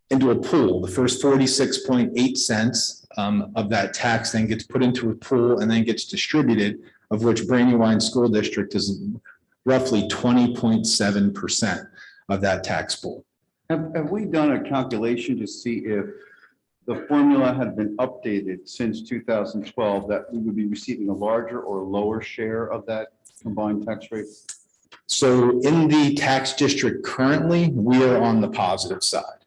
[SPEAKER 17] pool. The first 46.8 cents of that tax then gets put into a pool and then gets distributed, of which Brandywine School District is roughly 20.7% of that tax pool.
[SPEAKER 14] Have we done a calculation to see if the formula had been updated since 2012, that we would be receiving a larger or lower share of that combined tax rate?
[SPEAKER 17] So in the tax district currently, we are on the positive side.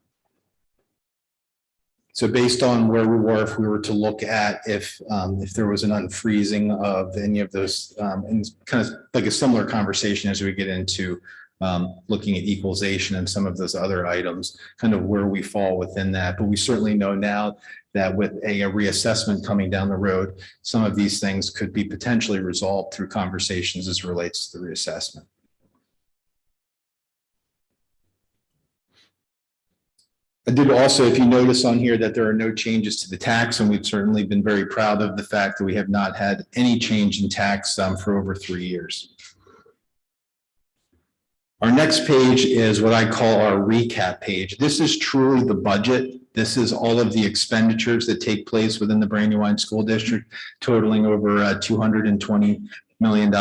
[SPEAKER 17] So based on where we were, if we were to look at if there was an unfreezing of any of those, and kind of like a similar conversation as we get into looking at equalization and some of those other items, kind of where we fall within that. But we certainly know now that with a reassessment coming down the road, some of these things could be potentially resolved through conversations as it relates to the reassessment. I did also, if you notice on here that there are no changes to the tax, and we've certainly been very proud of the fact that we have not had any change in tax for over 3 years. Our next page is what I call our recap page. This is truly the budget. This is all of the expenditures that take place within the Brandywine School District, totaling over $220 million.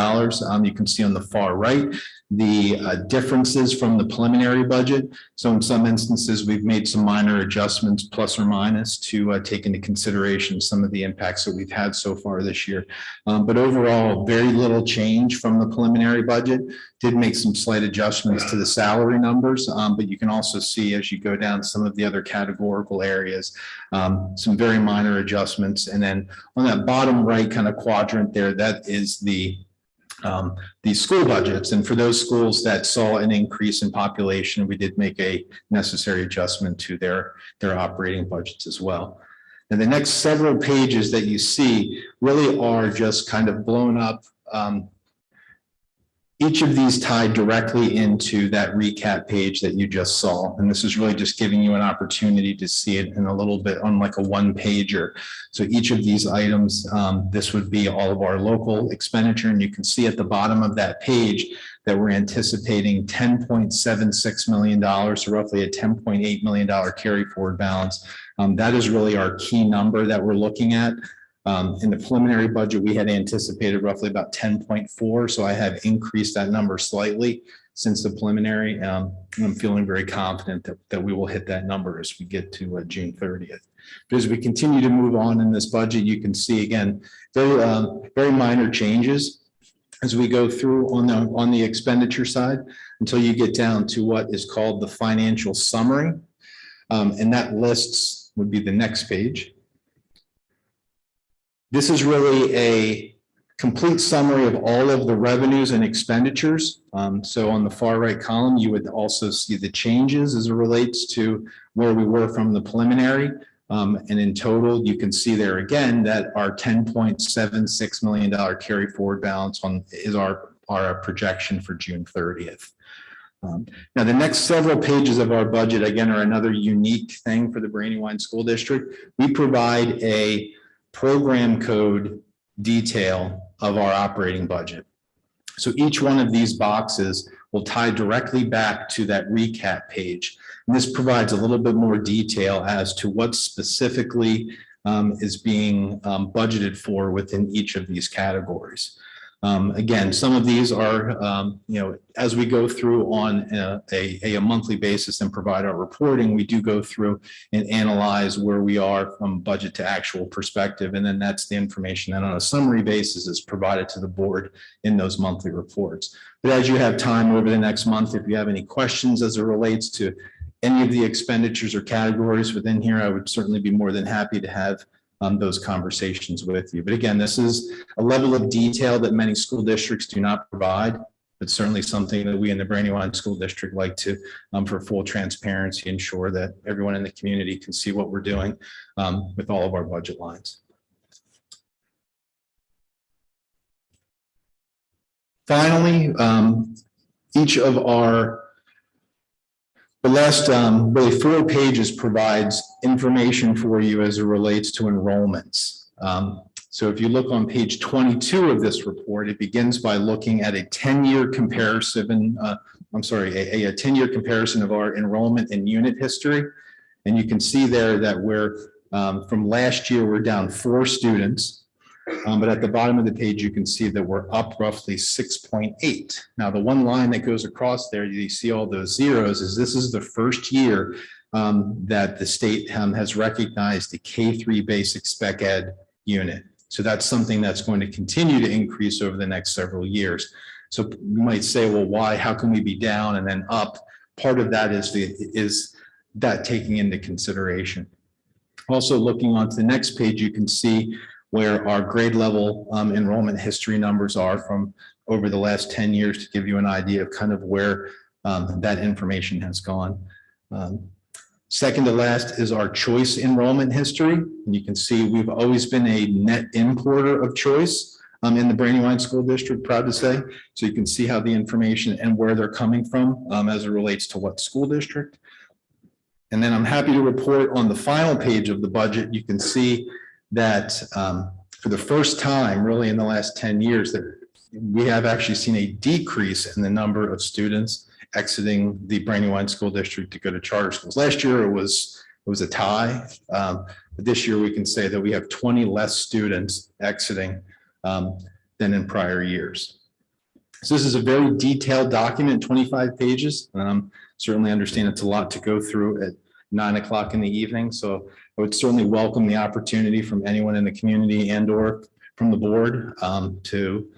[SPEAKER 17] You can see on the far right the differences from the preliminary budget. So in some instances, we've made some minor adjustments, plus or minus, to take into consideration some of the impacts that we've had so far this year. But overall, very little change from the preliminary budget. Did make some slight adjustments to the salary numbers, but you can also see as you go down some of the other categorical areas, some very minor adjustments. And then on that bottom right kind of quadrant there, that is the school budgets. And for those schools that saw an increase in population, we did make a necessary adjustment to their operating budgets as well. And the next several pages that you see really are just kind of blown up. Each of these tied directly into that recap page that you just saw. And this is really just giving you an opportunity to see it in a little bit on like a one pager. So each of these items, this would be all of our local expenditure. And you can see at the bottom of that page that we're anticipating $10.76 million, so roughly a $10.8 million carry forward balance. That is really our key number that we're looking at. In the preliminary budget, we had anticipated roughly about 10.4. So I have increased that number slightly since the preliminary. And I'm feeling very confident that we will hit that number as we get to June 30th. But as we continue to move on in this budget, you can see again, very minor changes as we go through on the expenditure side until you get down to what is called the financial summary. And that lists would be the next page. This is really a complete summary of all of the revenues and expenditures. So on the far right column, you would also see the changes as it relates to where we were from the preliminary. And in total, you can see there again that our $10.76 million carry forward balance is our projection for June 30th. Now, the next several pages of our budget, again, are another unique thing for the Brandywine School District. We provide a program code detail of our operating budget. So each one of these boxes will tie directly back to that recap page. And this provides a little bit more detail as to what specifically is being budgeted for within each of these categories. Again, some of these are, as we go through on a monthly basis and provide our reporting, we do go through and analyze where we are from budget to actual perspective. And then that's the information that on a summary basis is provided to the board in those monthly reports. But as you have time over the next month, if you have any questions as it relates to any of the expenditures or categories within here, I would certainly be more than happy to have those conversations with you. But again, this is a level of detail that many school districts do not provide, but certainly something that we in the Brandywine School District like to, for full transparency, ensure that everyone in the community can see what we're doing with all of our budget lines. Finally, each of the last really 4 pages provides information for you as it relates to enrollments. So if you look on page 22 of this report, it begins by looking at a 10-year comparison, a 10-year comparison of our enrollment and unit history. And you can see there that we're, from last year, we're down 4 students. But at the bottom of the page, you can see that we're up roughly 6.8. Now, the one line that goes across there, you see all those zeros, is this is the first year that the state has recognized the K-3 basic spec ed unit. So that's something that's going to continue to increase over the next several years. So you might say, well, why? How can we be down and then up? Part of that is that taking into consideration. Also, looking on to the next page, you can see where our grade level enrollment history numbers are from over the last 10 years to give you an idea of kind of where that information has gone. Second to last is our choice enrollment history. And you can see we've always been a net importer of choice in the Brandywine School District, proud to say. So you can see how the information and where they're coming from as it relates to what school district. And then I'm happy to report on the final page of the budget, you can see that for the first time, really in the last 10 years, that we have actually seen a decrease in the number of students exiting the Brandywine School District to go to charter schools. Last year, it was a tie. But this year, we can say that we have 20 less students exiting than in prior years. So this is a very detailed document, 25 pages. Certainly understand it's a lot to go through at 9 o'clock in the evening. So I would certainly welcome the opportunity from anyone in the community and or from the board to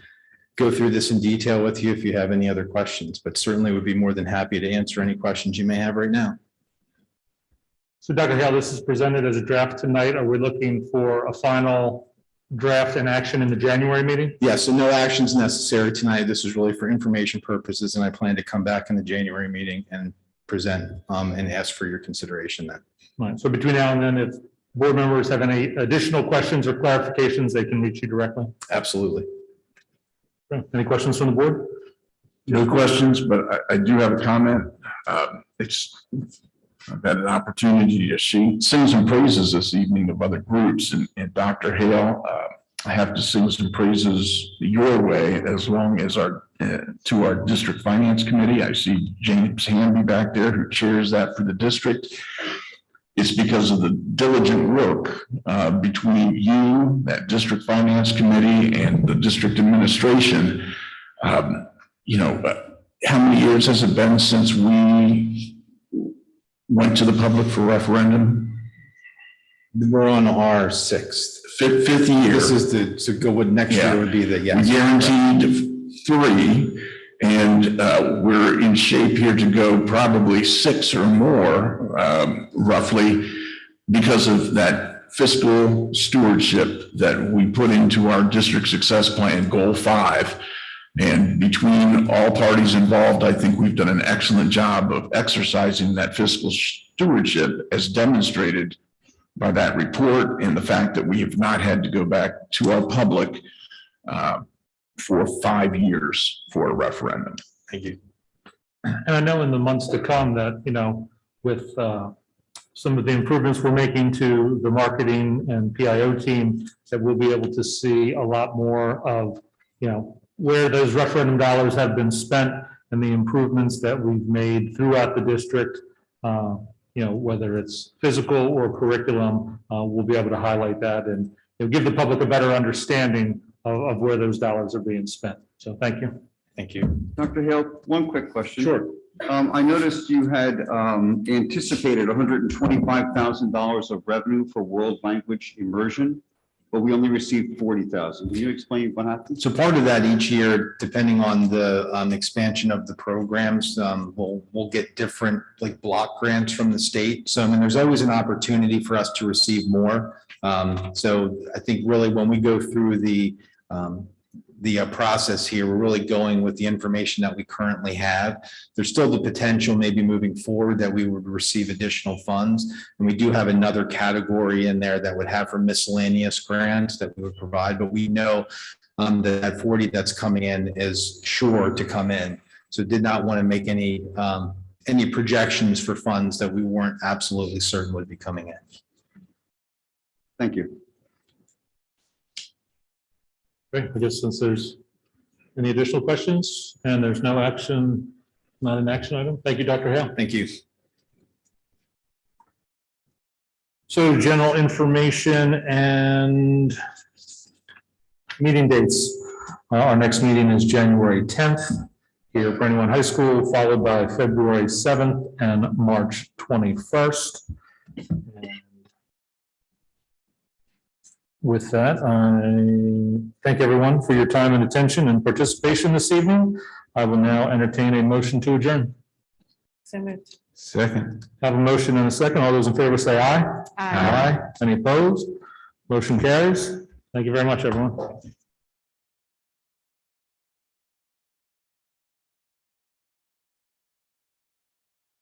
[SPEAKER 17] go through this in detail with you if you have any other questions, but certainly would be more than happy to answer any questions you may have right now.
[SPEAKER 1] So Dr. Hale, this is presented as a draft tonight. Are we looking for a final draft and action in the January meeting?
[SPEAKER 17] Yes, so no actions necessary tonight. This is really for information purposes, and I plan to come back in the January meeting and present and ask for your consideration then.
[SPEAKER 1] All right, so between now and then, if board members have any additional questions or clarifications, they can reach you directly.
[SPEAKER 17] Absolutely.
[SPEAKER 1] Okay. Any questions from the board?
[SPEAKER 4] No questions, but I do have a comment. I've had an opportunity to sing some praises this evening of other groups, and Dr. Hale, I have to sing some praises your way as long as to our district finance committee. I see James Hamby back there who chairs that for the district. It's because of the diligent work between you, that district finance committee, and the district administration. How many years has it been since we went to the public for referendum?
[SPEAKER 17] We're on our fifth year. This is to go with next year would be the yes.
[SPEAKER 4] We guaranteed 3, and we're in shape here to go probably 6 or more, roughly, because of that fiscal stewardship that we put into our district success plan, goal 5. And between all parties involved, I think we've done an excellent job of exercising that fiscal stewardship as demonstrated by that report and the fact that we have not had to go back to our public for 5 years for a referendum.
[SPEAKER 1] Thank you. And I know in the months to come that, with some of the improvements we're making to the marketing and PIO team, that we'll be able to see a lot more of, where those referendum dollars have been spent and the improvements that we've made throughout the district, whether it's physical or curriculum, we'll be able to highlight that and give the public a better understanding of where those dollars are being spent. So thank you.
[SPEAKER 17] Thank you.
[SPEAKER 14] Dr. Hale, one quick question.
[SPEAKER 1] Sure.
[SPEAKER 14] I noticed you had anticipated $125,000 of revenue for world language immersion, but we only received 40,000. Can you explain what happened?
[SPEAKER 17] So part of that each year, depending on the expansion of the programs, we'll get different block grants from the state. So there's always an opportunity for us to receive more. So I think really when we go through the process here, we're really going with the information that we currently have. There's still the potential maybe moving forward that we would receive additional funds. And we do have another category in there that would have for miscellaneous grants that we would provide, but we know that 40 that's coming in is sure to come in. So did not want to make any projections for funds that we weren't absolutely certain would be coming in.
[SPEAKER 14] Thank you.
[SPEAKER 1] Okay, I guess since there's any additional questions and there's no action, not an action item. Thank you, Dr. Hale.
[SPEAKER 17] Thank you.
[SPEAKER 1] So general information and meeting dates. Our next meeting is January 10th here at Brandywine High School, followed by February 7th and March 21st. With that, I thank everyone for your time and attention and participation this evening. I will now entertain a motion to adjourn.
[SPEAKER 11] So moved.
[SPEAKER 4] Second.
[SPEAKER 1] Have a motion and a second. All those in favor say aye.
[SPEAKER 11] Aye.
[SPEAKER 1] Any opposed? Motion carries. Thank you very much, everyone.